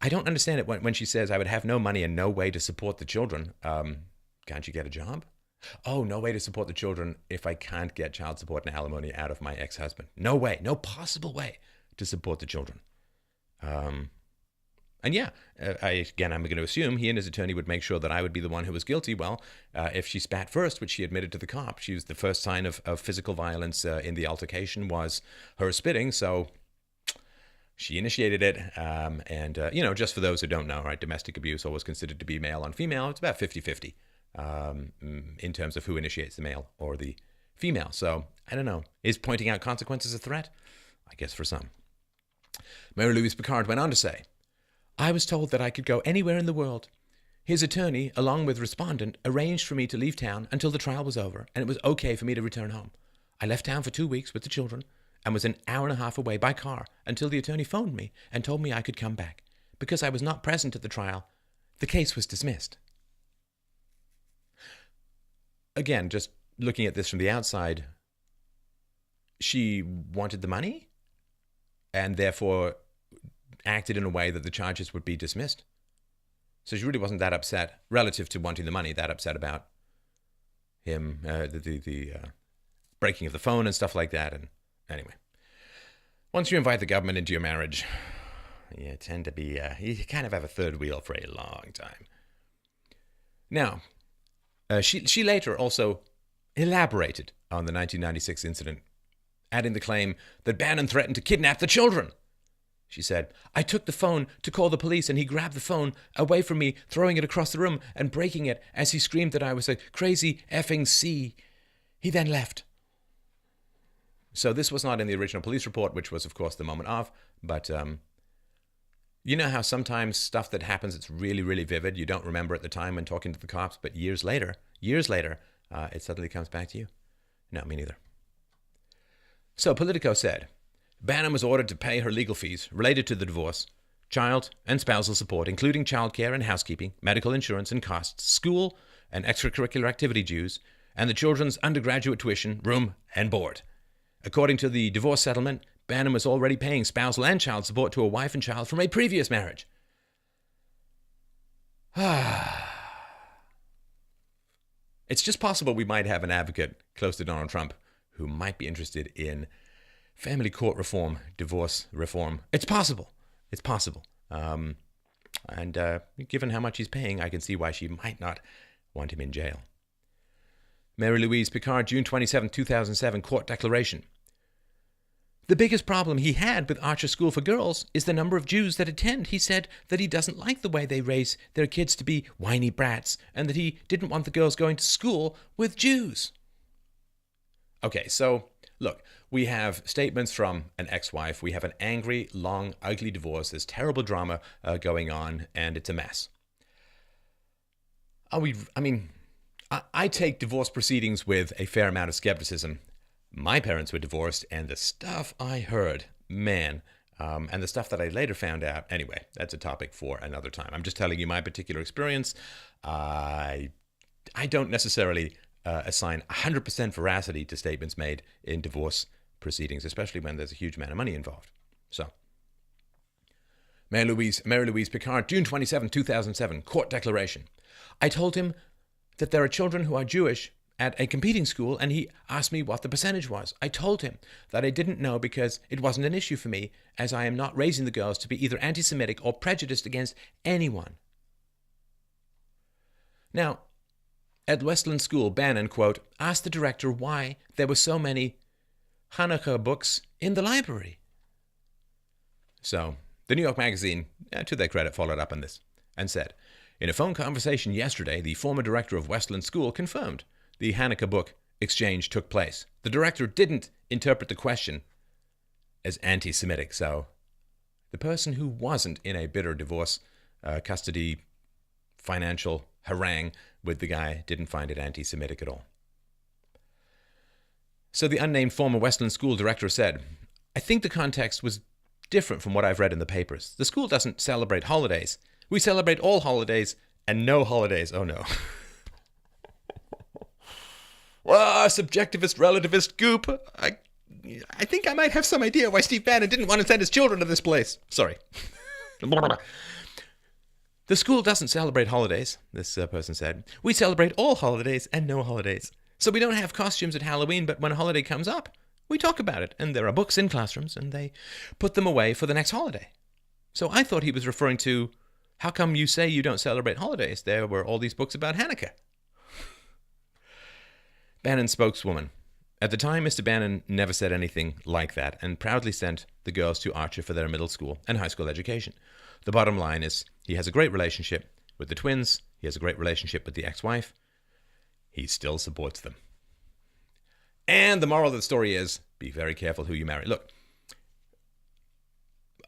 I don't understand it when she says I would have no money and no way to support the children. Can't you get a job? Oh, no way to support the children if I can't get child support and alimony out of my ex-husband. No way, no possible way to support the children. And yeah, I'm going to assume he and his attorney would make sure that I would be the one who was guilty. Well, if she spat first, which she admitted to the cop, she was the first sign of physical violence in the altercation was her spitting. So she initiated it. Just for those who don't know, right, domestic abuse always considered to be male on female. It's about 50-50 in terms of who initiates the male or the female. So I don't know. Is pointing out consequences a threat? I guess for some. Mary Louise Picard went on to say, I was told that I could go anywhere in the world. His attorney, along with respondent, arranged for me to leave town until the trial was over, and it was okay for me to return home. I left town for 2 weeks with the children and was an hour and a half away by car until the attorney phoned me and told me I could come back. Because I was not present at the trial, the case was dismissed. Again, just looking at this from the outside, she wanted the money and therefore acted in a way that the charges would be dismissed. So she really wasn't that upset relative to wanting the money, that upset about him, the breaking of the phone and stuff like that. And anyway, once you invite the government into your marriage, you tend to be, you kind of have a third wheel for a long time. Now, she later also elaborated on the 1996 incident, adding the claim that Bannon threatened to kidnap the children. She said, I took the phone to call the police and he grabbed the phone away from me, throwing it across the room and breaking it as he screamed that I was a crazy effing C. He then left. So this was not in the original police report, which was, of course, the moment of. But you know how sometimes stuff that happens, it's really, really vivid. You don't remember at the time when talking to the cops, but years later, it suddenly comes back to you. No, me neither. So Politico said, Bannon was ordered to pay her legal fees related to the divorce, child and spousal support, including childcare and housekeeping, medical insurance and costs, school and extracurricular activity dues, and the children's undergraduate tuition, room, and board. According to the divorce settlement, Bannon was already paying spousal and child support to a wife and child from a previous marriage. It's just possible we might have an advocate close to Donald Trump who might be interested in family court reform, divorce reform. It's possible. It's possible. And given how much he's paying, I can see why she might not want him in jail. Mary Louise Picard, June 27, 2007, court declaration. The biggest problem he had with Archer School for Girls is the number of Jews that attend. He said that he doesn't like the way they raise their kids to be whiny brats and that he didn't want the girls going to school with Jews. Okay, so look, we have statements from an ex-wife. We have an angry, long, ugly divorce. There's terrible drama going on, and it's a mess. I take divorce proceedings with a fair amount of skepticism. My parents were divorced, and the stuff I heard, man, and the stuff that I later found out, anyway, that's a topic for another time. I'm just telling you my particular experience. I don't necessarily assign 100% veracity to statements made in divorce proceedings, especially when there's a huge amount of money involved. So, Mary Louise Picard, June 27, 2007, court declaration. I told him that there are children who are Jewish at a competing school, and he asked me what the percentage was. I told him that I didn't know because it wasn't an issue for me, as I am not raising the girls to be either anti-Semitic or prejudiced against anyone. Now, at Westland School, Bannon, quote, asked the director why there were so many Hanukkah books in the library. So, the New York Magazine, to their credit, followed up on this and said, in a phone conversation yesterday, the former director of Westland School confirmed the Hanukkah book exchange took place. The director didn't interpret the question as anti-Semitic, so the person who wasn't in a bitter divorce, custody, financial harangue with the guy didn't find it anti-Semitic at all. So the unnamed former Westland School director said, I think the context was different from what I've read in the papers. The school doesn't celebrate holidays. We celebrate all holidays and no holidays. Oh no. Well, subjectivist, relativist goop. I think I might have some idea why Steve Bannon didn't want to send his children to this place. Sorry. The school doesn't celebrate holidays, this person said. We celebrate all holidays and no holidays. So we don't have costumes at Halloween, but when a holiday comes up, we talk about it. And there are books in classrooms, and they put them away for the next holiday. So I thought he was referring to, how come you say you don't celebrate holidays? There were all these books about Hanukkah. Bannon spokeswoman. At the time, Mr. Bannon never said anything like that and proudly sent the girls to Archer for their middle school and high school education. The bottom line is he has a great relationship with the twins. He has a great relationship with the ex-wife. He still supports them. And the moral of the story is, be very careful who you marry. Look,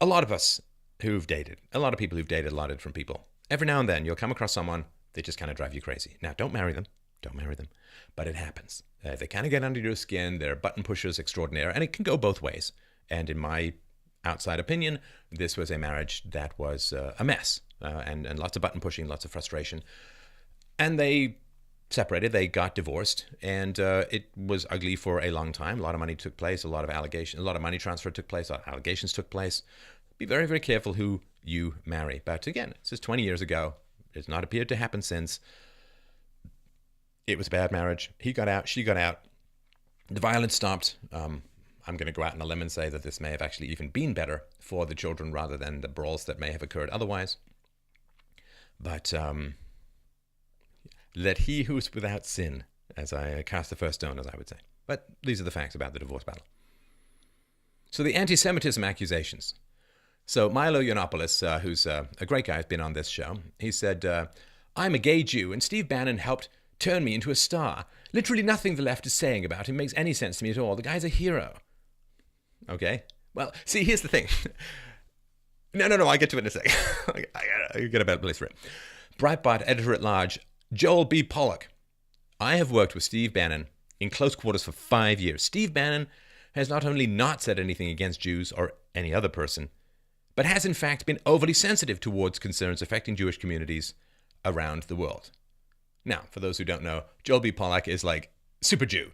a lot of us who've dated, a lot of people who've dated a lot of different people, every now and then you'll come across someone, they just kind of drive you crazy. Now, don't marry them. Don't marry them. But it happens. They kind of get under your skin. They're button pushers extraordinaire. And it can go both ways. And in my outside opinion, this was a marriage that was a mess. And lots of button pushing, lots of frustration. And they separated. They got divorced. And it was ugly for a long time. A lot of money took place. A lot of money transfer took place. A lot of allegations took place. Be very, very careful who you marry. But again, this is 20 years ago. It's not appeared to happen since. It was a bad marriage. He got out. She got out. The violence stopped. I'm going to go out on a limb and say that this may have actually even been better for the children rather than the brawls that may have occurred otherwise. But let he who is without sin, as I cast the first stone, as I would say. But these are the facts about the divorce battle. So the anti-Semitism accusations. So Milo Yiannopoulos, who's a great guy, has been on this show. He said, I'm a gay Jew, and Steve Bannon helped turn me into a star. Literally nothing the left is saying about him makes any sense to me at all. The guy's a hero. Okay? Well, see, here's the thing. No, I get to it in a second. I get a better place for it. Breitbart editor-at-large, Joel B. Pollack. I have worked with Steve Bannon in close quarters for 5 years. Steve Bannon has not only not said anything against Jews or any other person, but has in fact been overly sensitive towards concerns affecting Jewish communities around the world. Now, for those who don't know, Joel B. Pollack is like super Jew,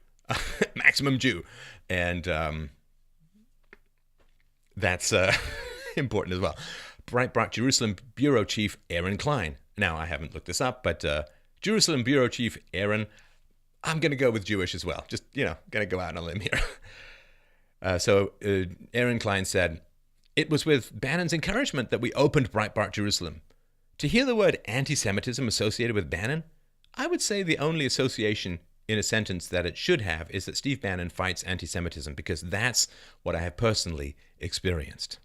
maximum Jew. And that's important as well. Breitbart Jerusalem Bureau Chief Aaron Klein. Now, I haven't looked this up, but Jerusalem Bureau Chief Aaron, I'm going to go with Jewish as well. Just, going to go out on a limb here. So Aaron Klein said, it was with Bannon's encouragement that we opened Breitbart Jerusalem. To hear the word anti-Semitism associated with Bannon, I would say the only association in a sentence that it should have is that Steve Bannon fights anti-Semitism, because that's what I have personally experienced.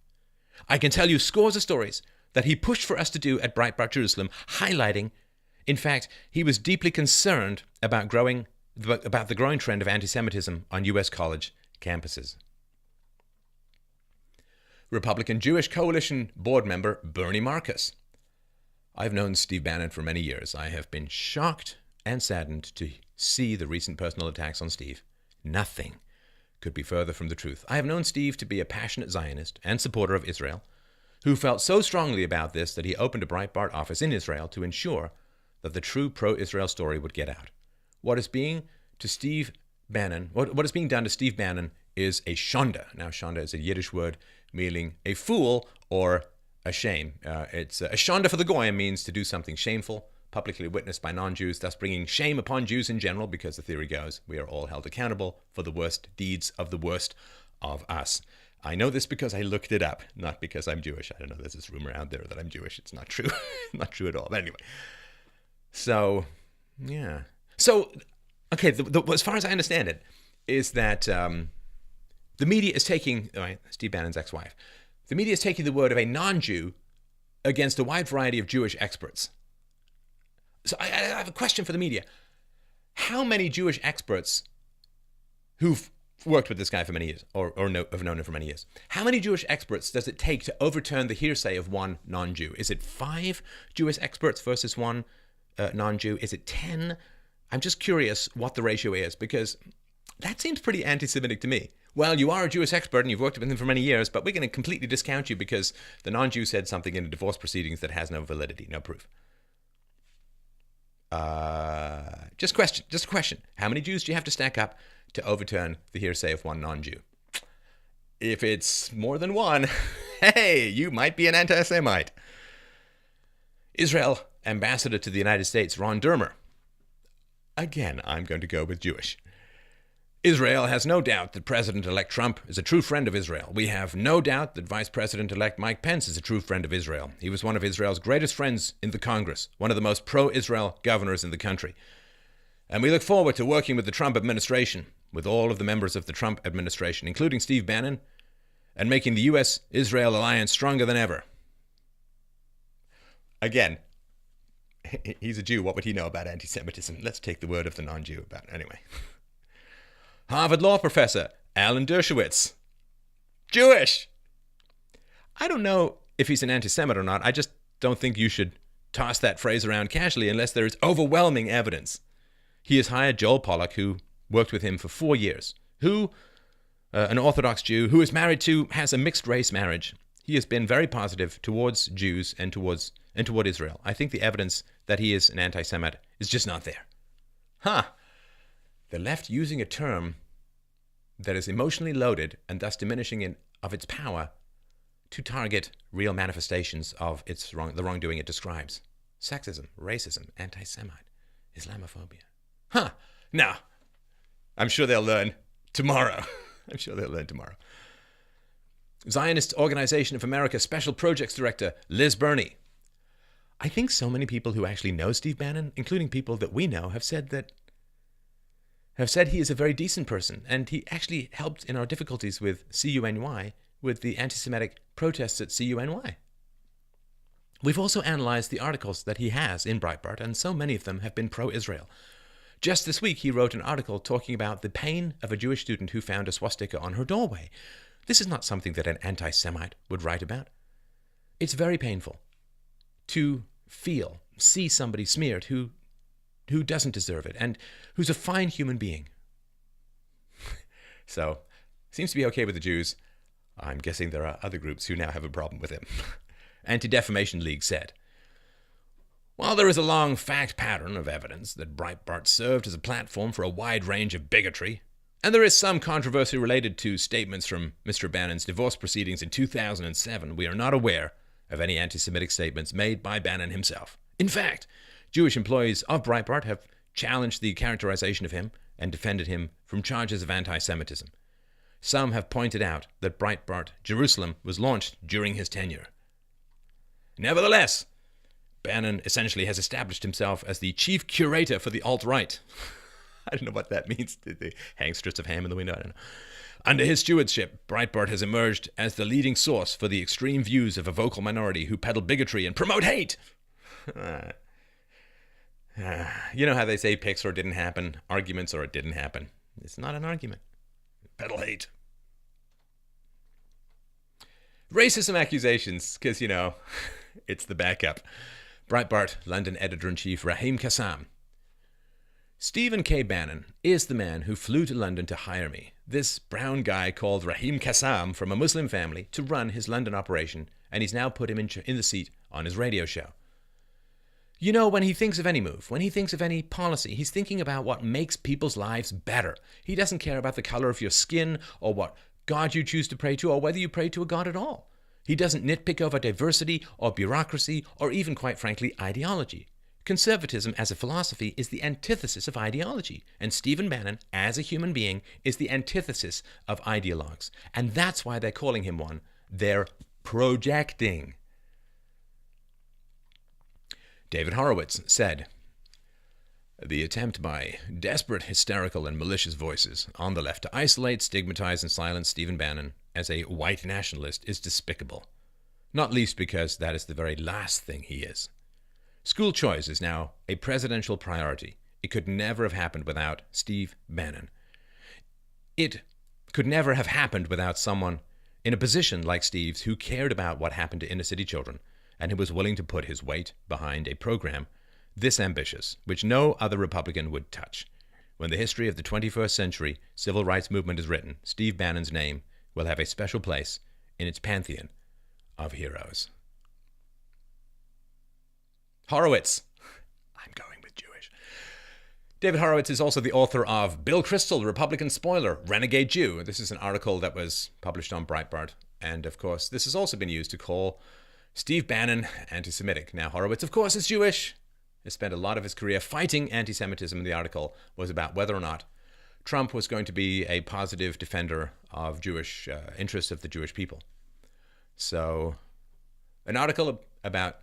I can tell you scores of stories that he pushed for us to do at Breitbart Jerusalem, highlighting, in fact, he was deeply concerned about the growing trend of anti-Semitism on U.S. college campuses. Republican Jewish Coalition board member Bernie Marcus. I've known Steve Bannon for many years. I have been shocked and saddened to see the recent personal attacks on Steve. Nothing could be further from the truth. I have known Steve to be a passionate Zionist and supporter of Israel, who felt so strongly about this that he opened a Breitbart office in Israel to ensure that the true pro-Israel story would get out. What is being done to Steve Bannon is a shonda. Now, shonda is a Yiddish word meaning a fool or a shame. It's a shonda for the goyim means to do something shameful, publicly witnessed by non-Jews, thus bringing shame upon Jews in general, because the theory goes we are all held accountable for the worst deeds of the worst of us. I know this because I looked it up, not because I'm Jewish. I don't know, there's this rumor out there that I'm Jewish. It's not true. Not true at all. But anyway. So, yeah. So, okay, as far as I understand it, is that the media is taking, Steve Bannon's ex-wife, the media is taking the word of a non-Jew against a wide variety of Jewish experts. So I have a question for the media. How many Jewish experts who've worked with this guy for many years, or have known him for many years, how many Jewish experts does it take to overturn the hearsay of one non-Jew? Is it 5 Jewish experts versus one non-Jew? Is it 10? I'm just curious what the ratio is, because that seems pretty anti-Semitic to me. Well, you are a Jewish expert and you've worked with him for many years, but we're going to completely discount you because the non-Jew said something in the divorce proceedings that has no validity, no proof. Just a question. How many Jews do you have to stack up to overturn the hearsay of one non-Jew? If it's more than one, hey, you might be an anti-Semite. Israel ambassador to the United States, Ron Dermer. Again, I'm going to go with Jewish. Israel has no doubt that President-elect Trump is a true friend of Israel. We have no doubt that Vice President-elect Mike Pence is a true friend of Israel. He was one of Israel's greatest friends in the Congress, one of the most pro-Israel governors in the country. And we look forward to working with the Trump administration, with all of the members of the Trump administration, including Steve Bannon, and making the U.S.-Israel alliance stronger than ever. Again, he's a Jew. What would he know about anti-Semitism? Let's take the word of the non-Jew about it. Anyway. Harvard law professor Alan Dershowitz. Jewish. I don't know if he's an anti-Semite or not. I just don't think you should toss that phrase around casually unless there is overwhelming evidence. He has hired Joel Pollack, who worked with him for 4 years, an Orthodox Jew who is married to, has a mixed-race marriage. He has been very positive towards Jews and toward Israel. I think the evidence that he is an anti-Semite is just not there. The left using a term that is emotionally loaded and thus diminishing of its power to target real manifestations of the wrongdoing it describes. Sexism, racism, anti-Semite, Islamophobia. Now, I'm sure they'll learn tomorrow. Zionist Organization of America Special Projects Director Liz Burney. I think so many people who actually know Steve Bannon, including people that we know, have said he is a very decent person, and he actually helped in our difficulties with CUNY, with the anti-Semitic protests at CUNY. We've also analyzed the articles that he has in Breitbart, and so many of them have been pro-Israel. Just this week, he wrote an article talking about the pain of a Jewish student who found a swastika on her doorway. This is not something that an anti-Semite would write about. It's very painful to see somebody smeared who doesn't deserve it and who's a fine human being. So, seems to be okay with the Jews. I'm guessing there are other groups who now have a problem with him. Anti-Defamation League said, while there is a long fact pattern of evidence that Breitbart served as a platform for a wide range of bigotry, and there is some controversy related to statements from Mr. Bannon's divorce proceedings in 2007, we are not aware of any anti-Semitic statements made by Bannon himself. In fact, Jewish employees of Breitbart have challenged the characterization of him and defended him from charges of anti-Semitism. Some have pointed out that Breitbart Jerusalem was launched during his tenure. Nevertheless, Bannon essentially has established himself as the chief curator for the alt-right. I don't know what that means. Did they hang strips of ham in the window? I don't know. Under his stewardship, Breitbart has emerged as the leading source for the extreme views of a vocal minority who peddle bigotry and promote hate. You know how they say picks or it didn't happen, arguments or it didn't happen. It's not an argument. Peddle hate. Racism accusations, because, it's the backup. Breitbart London editor-in-chief Raheem Kassam. Stephen K. Bannon is the man who flew to London to hire me. This brown guy called Raheem Kassam from a Muslim family to run his London operation, and he's now put him in the seat on his radio show. When he thinks of any move, when he thinks of any policy, he's thinking about what makes people's lives better. He doesn't care about the color of your skin or what God you choose to pray to or whether you pray to a God at all. He doesn't nitpick over diversity or bureaucracy or even, quite frankly, ideology. Conservatism as a philosophy is the antithesis of ideology, and Stephen Bannon, as a human being, is the antithesis of ideologues. And that's why they're calling him one. They're projecting. David Horowitz said, the attempt by desperate, hysterical, and malicious voices on the left to isolate, stigmatize, and silence Stephen Bannon as a white nationalist is despicable, not least because that is the very last thing he is. School choice is now a presidential priority. It could never have happened without Steve Bannon. It could never have happened without someone in a position like Steve's who cared about what happened to inner city children and who was willing to put his weight behind a program this ambitious, which no other Republican would touch. When the history of the 21st century civil rights movement is written, Steve Bannon's name will have a special place in its pantheon of heroes. Horowitz. I'm going with Jewish. David Horowitz is also the author of Bill Kristol, Republican Spoiler, Renegade Jew. This is an article that was published on Breitbart. And of course, this has also been used to call Steve Bannon, anti-Semitic. Now, Horowitz, of course, is Jewish. He spent a lot of his career fighting anti-Semitism. The article was about whether or not Trump was going to be a positive defender of Jewish interests of the Jewish people. So, an article which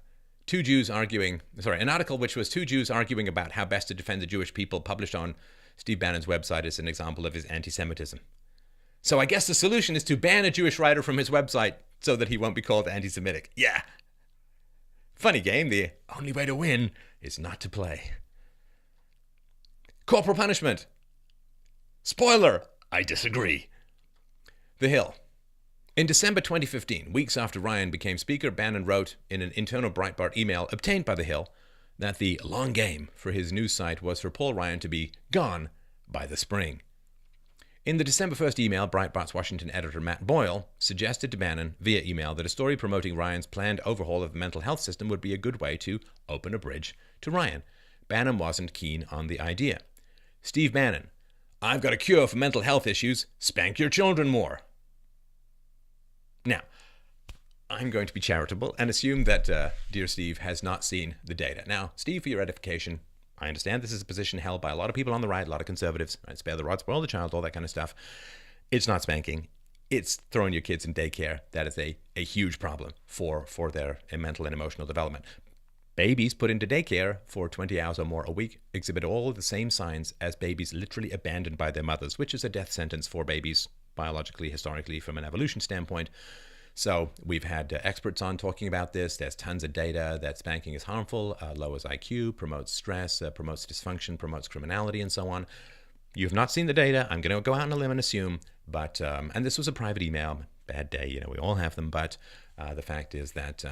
was two Jews arguing about how best to defend the Jewish people, published on Steve Bannon's website, is an example of his anti-Semitism. So I guess the solution is to ban a Jewish writer from his website so that he won't be called anti-Semitic. Yeah. Funny game. The only way to win is not to play. Corporal punishment. Spoiler, I disagree. The Hill. In December 2015, weeks after Ryan became Speaker, Bannon wrote in an internal Breitbart email obtained by The Hill that the long game for his news site was for Paul Ryan to be gone by the spring. In the December 1st email, Breitbart's Washington editor Matt Boyle suggested to Bannon via email that a story promoting Ryan's planned overhaul of the mental health system would be a good way to open a bridge to Ryan. Bannon wasn't keen on the idea. Steve Bannon, I've got a cure for mental health issues. Spank your children more. Now, I'm going to be charitable and assume that dear Steve has not seen the data. Now, Steve, for your edification, I understand this is a position held by a lot of people on the right, a lot of conservatives, right? Spare the rod, spoil the child, all that kind of stuff. It's not spanking. It's throwing your kids in daycare. That is a huge problem for their mental and emotional development. Babies put into daycare for 20 hours or more a week exhibit all of the same signs as babies literally abandoned by their mothers, which is a death sentence for babies, biologically, historically, from an evolution standpoint. So we've had experts on talking about this. There's tons of data that spanking is harmful, lowers IQ, promotes stress, promotes dysfunction, promotes criminality, and so on. You've not seen the data. I'm going to go out on a limb and assume, but and this was a private email. Bad day, we all have them. But the fact is that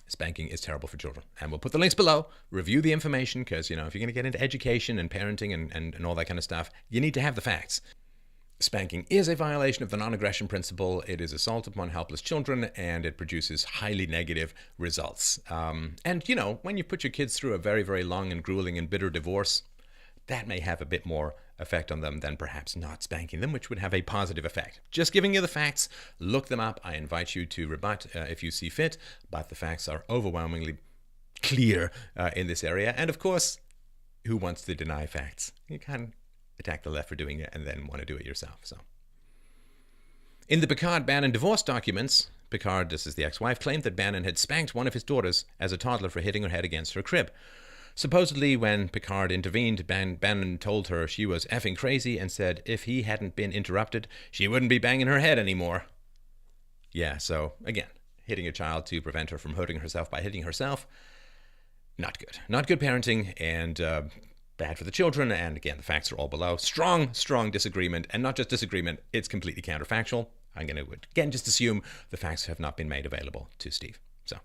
spanking is terrible for children. And we'll put the links below. Review the information because, if you're going to get into education and parenting and all that kind of stuff, you need to have the facts. Spanking is a violation of the non-aggression principle. It is assault upon helpless children, and it produces highly negative results. And, when you put your kids through a very, very long and grueling and bitter divorce, that may have a bit more effect on them than perhaps not spanking them, which would have a positive effect. Just giving you the facts. Look them up. I invite you to rebut if you see fit, but the facts are overwhelmingly clear in this area. And, of course, who wants to deny facts? You can't attack the left for doing it and then want to do it yourself. So, in the Picard-Bannon divorce documents, Picard, this is the ex-wife, claimed that Bannon had spanked one of his daughters as a toddler for hitting her head against her crib. Supposedly, when Picard intervened, Bannon told her she was effing crazy and said if he hadn't been interrupted, she wouldn't be banging her head anymore. Yeah, so, again, hitting a child to prevent her from hurting herself by hitting herself, not good. Not good parenting, and bad for the children, and again, the facts are all below. Strong disagreement, and not just disagreement, it's completely counterfactual. I'm going to, again, just assume the facts have not been made available to Steve. So,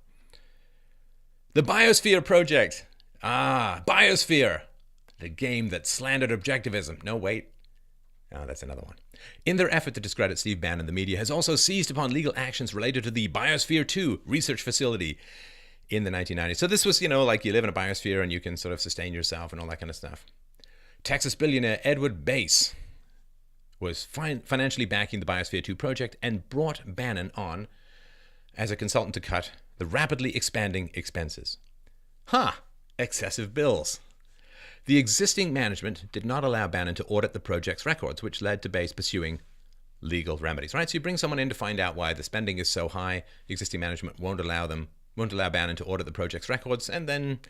the Biosphere Project. Biosphere. The game that slandered objectivism. No, wait. Oh, that's another one. In their effort to discredit Steve Bannon, the media has also seized upon legal actions related to the Biosphere 2 research facility in the 1990s. So this was, like you live in a biosphere and you can sort of sustain yourself and all that kind of stuff. Texas billionaire Edward Bass was financially backing the Biosphere 2 project and brought Bannon on as a consultant to cut the rapidly expanding expenses. Excessive bills. The existing management did not allow Bannon to audit the project's records, which led to Bass pursuing legal remedies, right? So you bring someone in to find out why the spending is so high. The existing management won't allow Bannon to audit the project's records, and then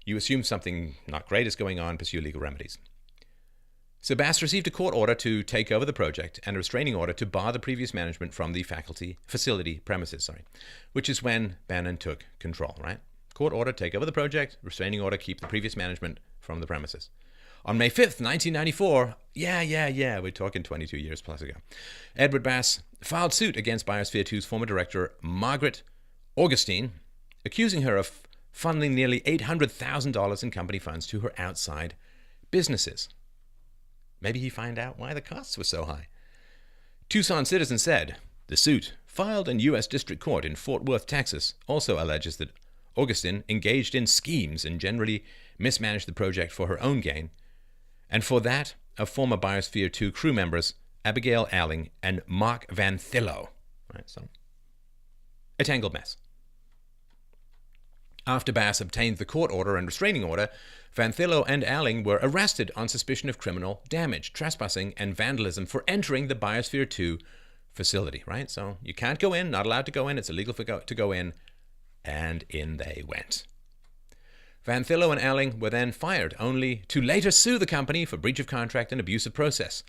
you assume something not great is going on, pursue legal remedies. So Bass received a court order to take over the project and a restraining order to bar the previous management from the facility premises, which is when Bannon took control, right? Court order, take over the project, restraining order, keep the previous management from the premises. On May 5th, 1994, we're talking 22 years plus ago, Edward Bass filed suit against Biosphere 2's former director, Margaret Augustine, accusing her of funneling nearly $800,000 in company funds to her outside businesses. Maybe he found out why the costs were so high. Tucson Citizen said, the suit, filed in U.S. District Court in Fort Worth, Texas, also alleges that Augustine engaged in schemes and generally mismanaged the project for her own gain, and for that of former Biosphere 2 crew members Abigail Alling and Mark Van Thillo. Right, so a tangled mess. After Bass obtained the court order and restraining order, Van Thillo and Alling were arrested on suspicion of criminal damage, trespassing, and vandalism for entering the Biosphere 2 facility, right? So you can't go in, not allowed to go in, it's illegal to go in, and in they went. Van Thillo and Alling were then fired, only to later sue the company for breach of contract and abuse of process.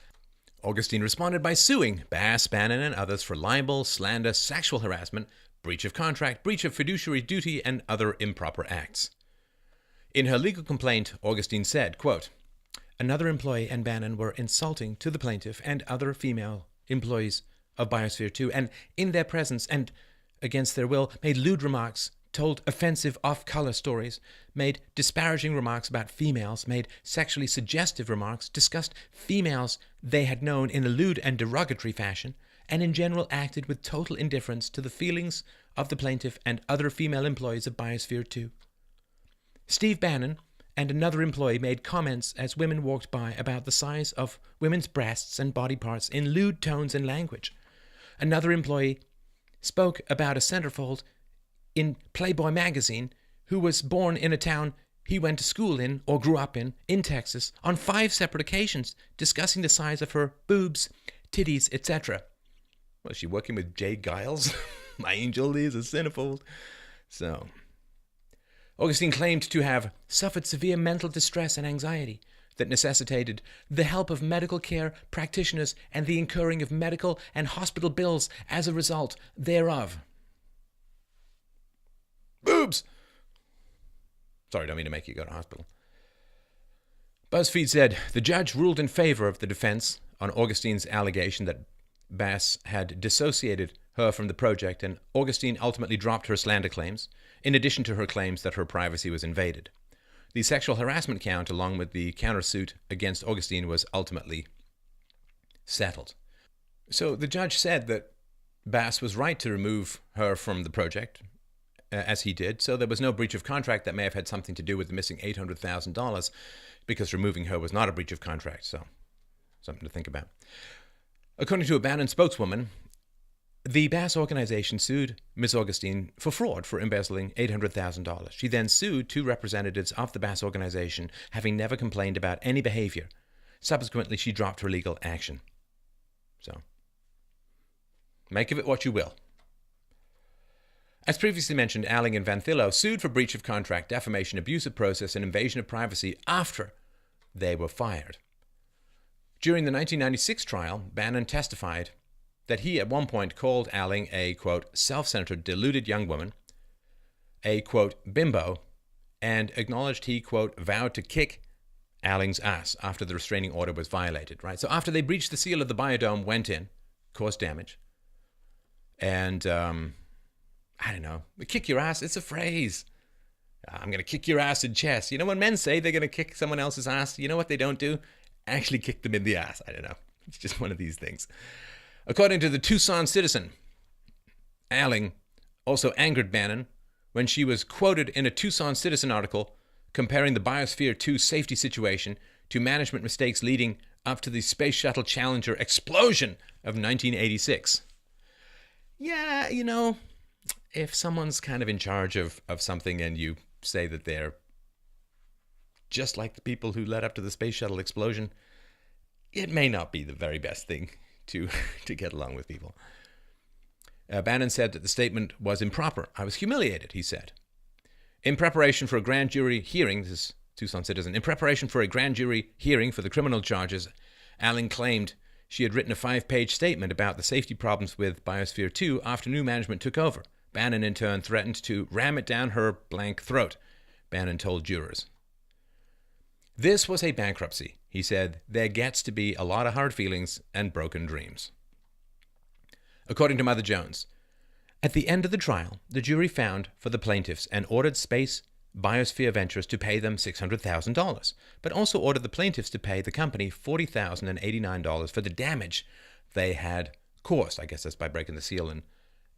Augustine responded by suing Bass, Bannon, and others for libel, slander, sexual harassment, breach of contract, breach of fiduciary duty, and other improper acts. In her legal complaint, Augustine said, quote, "Another employee and Bannon were insulting to the plaintiff and other female employees of Biosphere 2, and in their presence and against their will made lewd remarks, told offensive off-color stories, made disparaging remarks about females, made sexually suggestive remarks, discussed females they had known in a lewd and derogatory fashion, and in general acted with total indifference to the feelings of the plaintiff and other female employees of Biosphere 2. Steve Bannon and another employee made comments as women walked by about the size of women's breasts and body parts in lewd tones and language. Another employee spoke about a centerfold in Playboy magazine who was born in a town he went to school in or grew up in Texas, on 5 separate occasions, discussing the size of her boobs, titties, etc. Was she working with Jay Giles? My angel is a centerfold. So, Augustine claimed to have suffered severe mental distress and anxiety that necessitated the help of medical care practitioners and the incurring of medical and hospital bills as a result thereof. Boobs! Sorry, don't mean to make you go to hospital. BuzzFeed said the judge ruled in favor of the defense on Augustine's allegation that Bass had dissociated her from the project, and Augustine ultimately dropped her slander claims, in addition to her claims that her privacy was invaded. The sexual harassment count, along with the countersuit against Augustine, was ultimately settled. So the judge said that Bass was right to remove her from the project, as he did, so there was no breach of contract that may have had something to do with the missing $800,000, because removing her was not a breach of contract, so something to think about. According to a Bannon spokeswoman, the Bass organization sued Ms. Augustine for fraud for embezzling $800,000. She then sued 2 representatives of the Bass organization, having never complained about any behavior. Subsequently, she dropped her legal action. So, make of it what you will. As previously mentioned, Alling and Van Thillo sued for breach of contract, defamation, abuse of process, and invasion of privacy after they were fired. During the 1996 trial, Bannon testified that he at one point called Alling a, quote, self-centered, deluded young woman, a, quote, bimbo, and acknowledged he, quote, vowed to kick Alling's ass after the restraining order was violated, right? So after they breached the seal of the biodome, went in, caused damage, and, I don't know, kick your ass, it's a phrase. I'm going to kick your ass in chess. You know, when men say they're going to kick someone else's ass, you know what they don't do? Actually kick them in the ass. I don't know. It's just one of these things. According to the Tucson Citizen, Alling also angered Bannon when she was quoted in a Tucson Citizen article comparing the Biosphere 2 safety situation to management mistakes leading up to the Space Shuttle Challenger explosion of 1986. Yeah, you know, if someone's kind of in charge of something and you say that they're just like the people who led up to the space shuttle explosion, it may not be the very best thing to get along with people. Bannon said that the statement was improper. I was humiliated, he said. In preparation for a grand jury hearing, this is Tucson Citizen, in preparation for a grand jury hearing for the criminal charges, Alling claimed she had written a 5-page statement about the safety problems with Biosphere 2 after new management took over. Bannon, in turn, threatened to ram it down her blank throat, Bannon told jurors. This was a bankruptcy, he said. There gets to be a lot of hard feelings and broken dreams. According to Mother Jones, at the end of the trial, the jury found for the plaintiffs and ordered Space Biosphere Ventures to pay them $600,000, but also ordered the plaintiffs to pay the company $40,089 for the damage they had caused. I guess that's by breaking the seal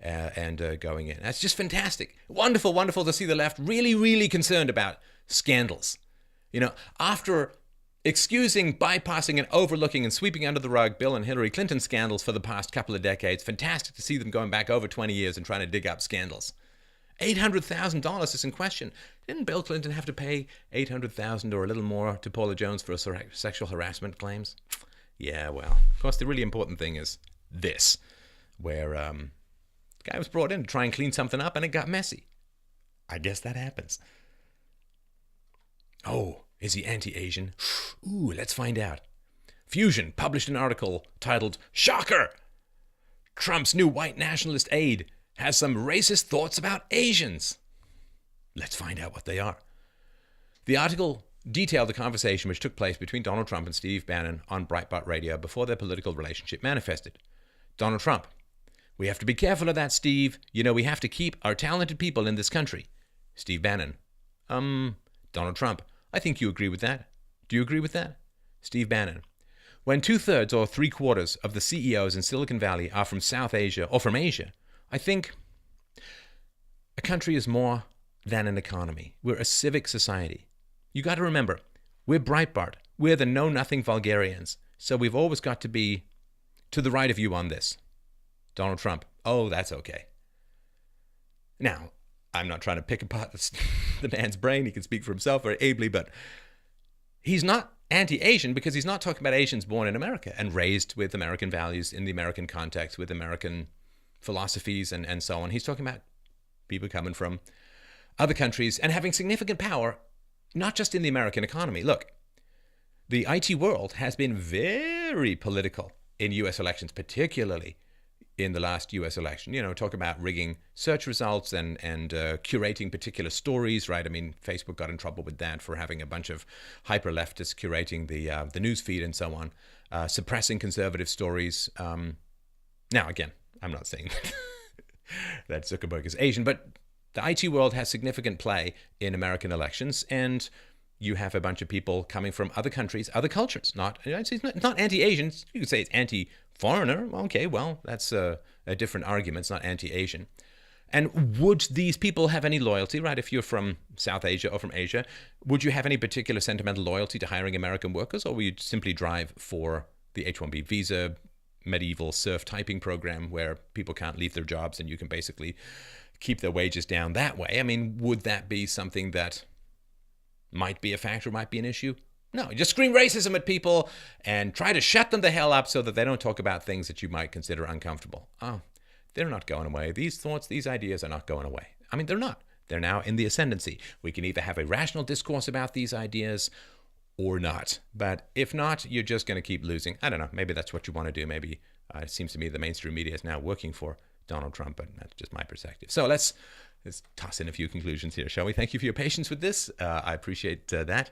and going in. That's just fantastic. Wonderful, wonderful to see the left really, really concerned about scandals. You know, after excusing, bypassing, and overlooking and sweeping under the rug Bill and Hillary Clinton scandals for the past couple of decades, fantastic to see them going back over 20 years and trying to dig up scandals. $800,000 is in question. Didn't Bill Clinton have to pay $800,000 or a little more to Paula Jones for sexual harassment claims? Yeah, well, of course, the really important thing is this, where the guy was brought in to try and clean something up and it got messy. I guess that happens. Oh, is he anti-Asian? Ooh, let's find out. Fusion published an article titled, "Shocker! Trump's new white nationalist aide has some racist thoughts about Asians." Let's find out what they are. The article detailed the conversation which took place between Donald Trump and Steve Bannon on Breitbart Radio before their political relationship manifested. Donald Trump: "We have to be careful of that, Steve. You know, we have to keep our talented people in this country." Steve Bannon: Donald Trump: "I think you agree with that. Do you agree with that?" Steve Bannon: "When 2/3 or 3/4 of the CEOs in Silicon Valley are from South Asia or from Asia, I think a country is more than an economy. We're a civic society. You got to remember, we're Breitbart. We're the know-nothing vulgarians. So we've always got to be to the right of you on this." Donald Trump: "Oh, that's okay." Now, I'm not trying to pick apart the man's brain. He can speak for himself very ably, but he's not anti-Asian because he's not talking about Asians born in America and raised with American values in the American context, with American philosophies and so on. He's talking about people coming from other countries and having significant power, not just in the American economy. Look, the IT world has been very political in U.S. elections, particularly in the last U.S. election. You know, talk about rigging search results and curating particular stories, right? I mean, Facebook got in trouble with that for having a bunch of hyper-leftists curating the news feed and so on, suppressing conservative stories. Now, again, I'm not saying that Zuckerberg is Asian, but the IT world has significant play in American elections, and you have a bunch of people coming from other countries, other cultures. It's not anti-Asian. You could say it's anti-foreigner. Okay, well, that's a different argument. It's not anti-Asian. And would these people have any loyalty, right? If you're from South Asia or from Asia, would you have any particular sentimental loyalty to hiring American workers, or will you simply drive for the H-1B visa, medieval serf typing program where people can't leave their jobs and you can basically keep their wages down that way? I mean, would that be something that might be a factor, might be an issue? No, you just scream racism at people and try to shut them the hell up so that they don't talk about things that you might consider uncomfortable. Oh, they're not going away. These thoughts, these ideas are not going away. I mean, they're not. They're now in the ascendancy. We can either have a rational discourse about these ideas or not. But if not, you're just going to keep losing. I don't know. Maybe that's what you want to do. Maybe it seems to me the mainstream media is now working for Donald Trump, but that's just my perspective. So let's toss in a few conclusions here, shall we? Thank you for your patience with this. I appreciate that.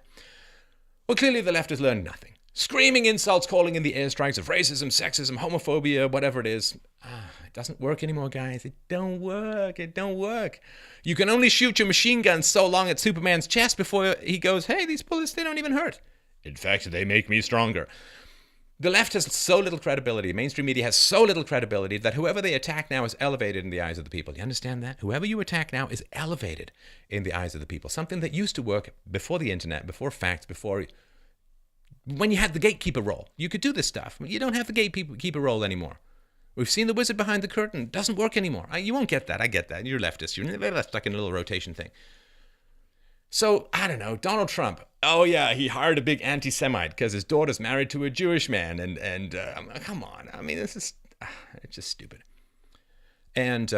Well, clearly the left has learned nothing. Screaming insults, calling in the airstrikes of racism, sexism, homophobia, whatever it is. It doesn't work anymore, guys. It don't work. It don't work. You can only shoot your machine gun so long at Superman's chest before he goes, "Hey, these bullets, they don't even hurt. In fact, they make me stronger." The left has so little credibility, mainstream media has so little credibility that whoever they attack now is elevated in the eyes of the people. Do you understand that? Whoever you attack now is elevated in the eyes of the people. Something that used to work before the internet, before facts, before when you had the gatekeeper role. You could do this stuff. You don't have the gatekeeper role anymore. We've seen the wizard behind the curtain. It doesn't work anymore. You won't get that. I get that. You're leftist. You're stuck in a little rotation thing. So, I don't know, Donald Trump. Oh, yeah, he hired a big anti-Semite because his daughter's married to a Jewish man. And come on. I mean, it's just stupid. And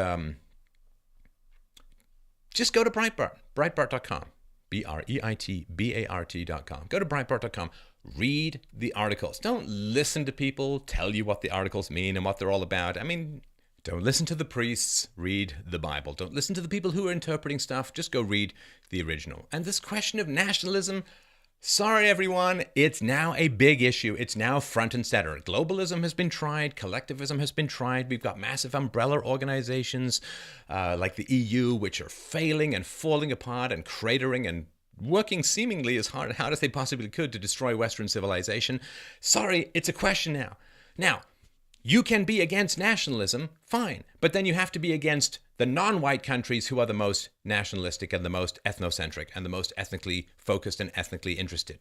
just go to Breitbart, Breitbart.com, Breitbart.com. Go to Breitbart.com. Read the articles. Don't listen to people tell you what the articles mean and what they're all about. I mean, don't listen to the priests. Read the Bible. Don't listen to the people who are interpreting stuff. Just go read the original. And this question of nationalism, sorry everyone, it's now a big issue. It's now front and center. Globalism has been tried. Collectivism has been tried. We've got massive umbrella organizations like the EU, which are failing and falling apart and cratering and working seemingly as hard as they possibly could to destroy Western civilization. Sorry, it's a question now. Now, you can be against nationalism, fine, but then you have to be against the non-white countries who are the most nationalistic and the most ethnocentric and the most ethnically focused and ethnically interested.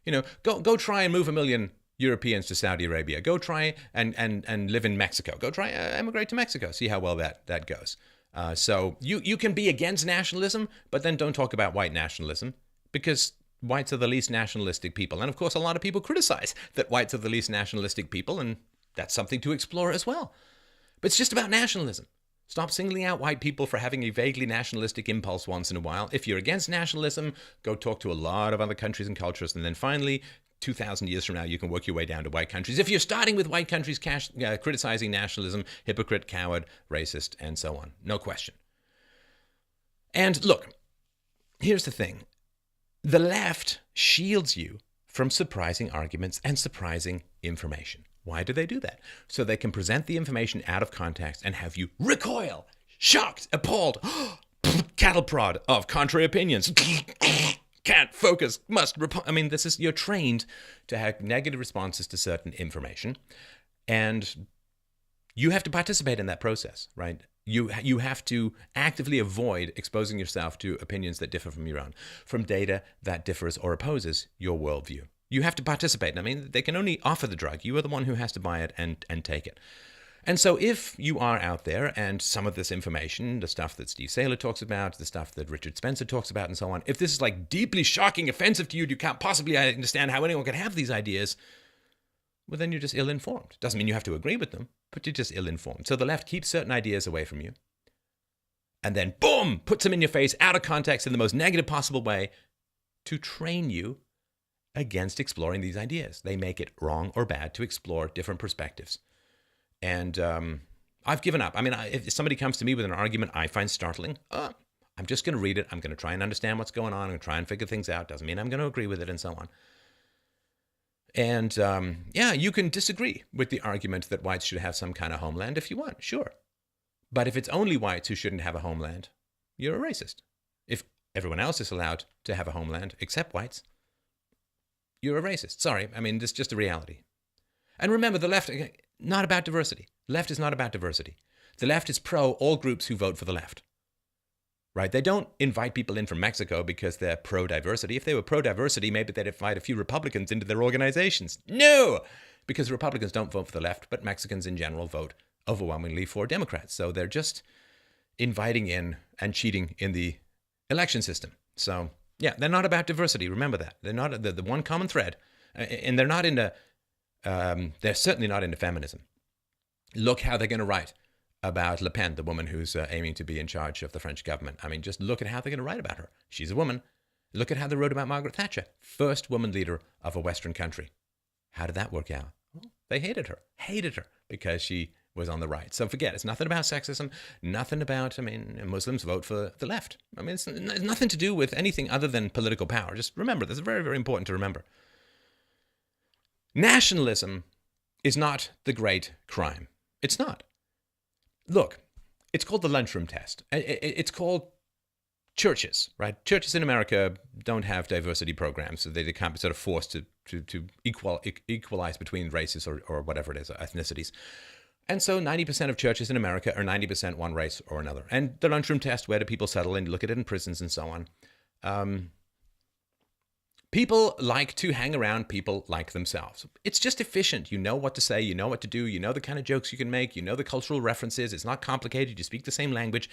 You know, go try and move 1 million Europeans to Saudi Arabia. Go try and live in Mexico. Go try emigrate to Mexico. See how well that goes. So you can be against nationalism, but then don't talk about white nationalism, because whites are the least nationalistic people. And of course, a lot of people criticize that whites are the least nationalistic people, and that's something to explore as well. But it's just about nationalism. Stop singling out white people for having a vaguely nationalistic impulse once in a while. If you're against nationalism, go talk to a lot of other countries and cultures. And then finally, 2,000 years from now, you can work your way down to white countries. If you're starting with white countries criticizing nationalism, hypocrite, coward, racist, and so on. No question. And look, here's the thing. The left shields you from surprising arguments and surprising information. Why do they do that? So they can present the information out of context and have you recoil, shocked, appalled, cattle prod of contrary opinions. Can't focus, must you're trained to have negative responses to certain information, and you have to participate in that process, right? You have to actively avoid exposing yourself to opinions that differ from your own, from data that differs or opposes your worldview. You have to participate. I mean, they can only offer the drug. You are the one who has to buy it and take it. And so if you are out there and some of this information, the stuff that Steve Sailer talks about, the stuff that Richard Spencer talks about and so on, if this is like deeply shocking, offensive to you, you can't possibly understand how anyone could have these ideas, well, then you're just ill-informed. Doesn't mean you have to agree with them, but you're just ill-informed. So the left keeps certain ideas away from you and then, boom, puts them in your face out of context in the most negative possible way to train you against exploring these ideas. They make it wrong or bad to explore different perspectives. And I've given up. I mean, if somebody comes to me with an argument I find startling, I'm just going to read it. I'm going to try and understand what's going on. I'm going to try and figure things out. Doesn't mean I'm going to agree with it and so on. And you can disagree with the argument that whites should have some kind of homeland if you want, sure. But if it's only whites who shouldn't have a homeland, you're a racist. If everyone else is allowed to have a homeland except whites, you're a racist. Sorry, I mean, this is just a reality. And remember, the left, not about diversity. The left is not about diversity. The left is pro all groups who vote for the left. Right? They don't invite people in from Mexico because they're pro-diversity. If they were pro-diversity, maybe they'd invite a few Republicans into their organizations. No! Because Republicans don't vote for the left, but Mexicans in general vote overwhelmingly for Democrats. So they're just inviting in and cheating in the election system. So, yeah, they're not about diversity. Remember that. They're not the one common thread. And they're not into, they're certainly not into feminism. Look how they're going to write about Le Pen, the woman who's aiming to be in charge of the French government. I mean, just look at how they're going to write about her. She's a woman. Look at how they wrote about Margaret Thatcher, first woman leader of a Western country. How did that work out? Well, they hated her, because she was on the right. So forget, it's nothing about sexism, nothing about, Muslims vote for the left. It's nothing to do with anything other than political power. Just remember, this is very, very important to remember. Nationalism is not the great crime. It's not. Look, it's called the lunchroom test. It's called churches, right? Churches in America don't have diversity programs, so they can't be sort of forced to equalize between races or whatever it is, ethnicities. And so 90% of churches in America are 90% one race or another. And the lunchroom test, where do people settle, and look at it in prisons and so on. People like to hang around people like themselves. It's just efficient. You know what to say. You know what to do. You know the kind of jokes you can make. You know the cultural references. It's not complicated. You speak the same language.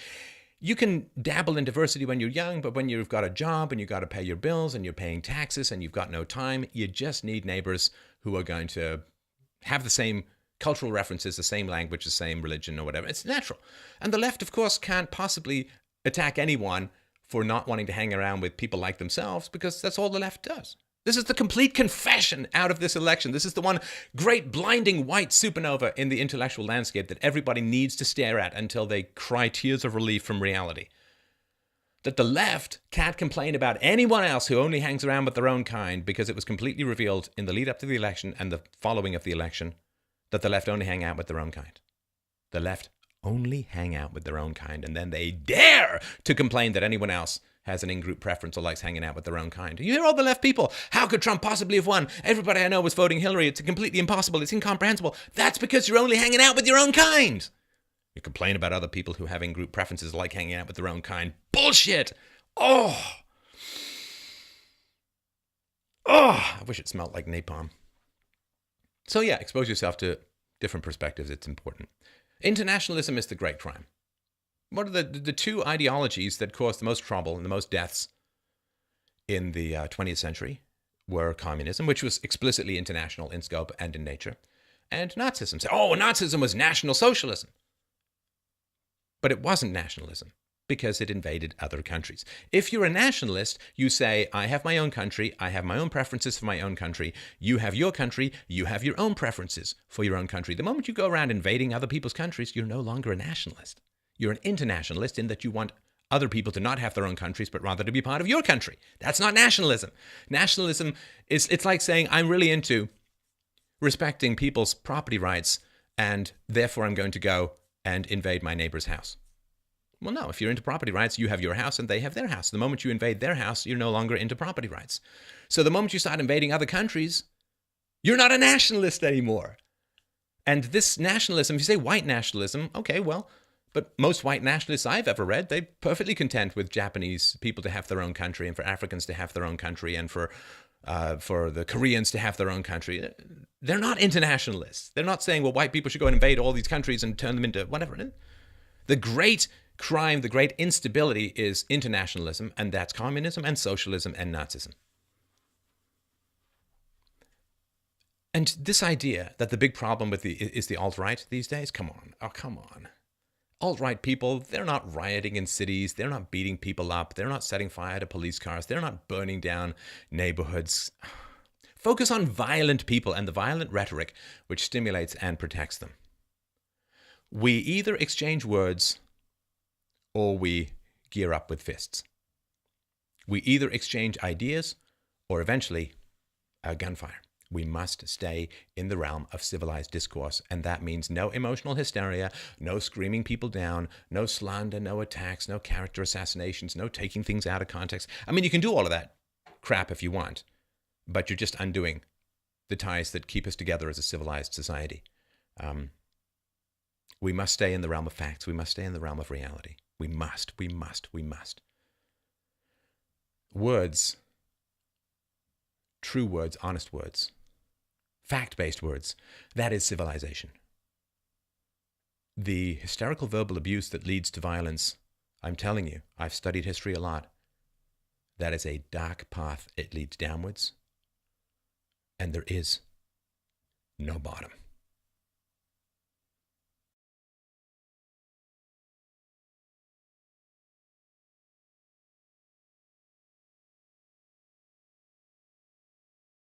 You can dabble in diversity when you're young, but when you've got a job and you've got to pay your bills and you're paying taxes and you've got no time, you just need neighbors who are going to have the same cultural references, the same language, the same religion or whatever. It's natural. And the left, of course, can't possibly attack anyone for not wanting to hang around with people like themselves, because that's all the left does. This is the complete confession out of this election. This is the one great blinding white supernova in the intellectual landscape that everybody needs to stare at until they cry tears of relief from reality. That the left can't complain about anyone else who only hangs around with their own kind, because it was completely revealed in the lead up to the election and the following of the election that the left only hang out with their own kind. The left only hang out with their own kind, and then they dare to complain that anyone else has an in-group preference or likes hanging out with their own kind. You hear all the left people, how could Trump possibly have won? Everybody I know was voting Hillary. It's completely impossible. It's incomprehensible. That's because you're only hanging out with your own kind. You complain about other people who have in-group preferences like hanging out with their own kind. Bullshit. Oh, I wish it smelled like napalm. So yeah, expose yourself to different perspectives. It's important. Internationalism is the great crime. What are the two ideologies that caused the most trouble and the most deaths in the 20th century were communism, which was explicitly international in scope and in nature, and Nazism. So, Nazism was National Socialism. But it wasn't nationalism because it invaded other countries. If you're a nationalist, you say, I have my own country, I have my own preferences for my own country, you have your country, you have your own preferences for your own country. The moment you go around invading other people's countries, you're no longer a nationalist. You're an internationalist in that you want other people to not have their own countries, but rather to be part of your country. That's not nationalism. Nationalism it's like saying, I'm really into respecting people's property rights, and therefore I'm going to go and invade my neighbor's house. Well, no, if you're into property rights, you have your house and they have their house. The moment you invade their house, you're no longer into property rights. So the moment you start invading other countries, you're not a nationalist anymore. And this nationalism, if you say white nationalism, okay, well, but most white nationalists I've ever read, they're perfectly content with Japanese people to have their own country and for Africans to have their own country and for the Koreans to have their own country. They're not internationalists. They're not saying, well, white people should go and invade all these countries and turn them into whatever. The great crime, the great instability is internationalism, and that's communism and socialism and Nazism. And this idea that the big problem is the alt-right these days, come on. Oh, come on. Alt-right people, they're not rioting in cities. They're not beating people up. They're not setting fire to police cars. They're not burning down neighborhoods. Focus on violent people and the violent rhetoric which stimulates and protects them. We either exchange words or we gear up with fists. We either exchange ideas or eventually gunfire. We must stay in the realm of civilized discourse, and that means no emotional hysteria, no screaming people down, no slander, no attacks, no character assassinations, no taking things out of context. I mean, you can do all of that crap if you want, but you're just undoing the ties that keep us together as a civilized society. We must stay in the realm of facts. We must stay in the realm of reality. We must. Words, true words, honest words, fact-based words, that is civilization. The hysterical verbal abuse that leads to violence, I'm telling you, I've studied history a lot. That is a dark path. It leads downwards, and there is no bottom.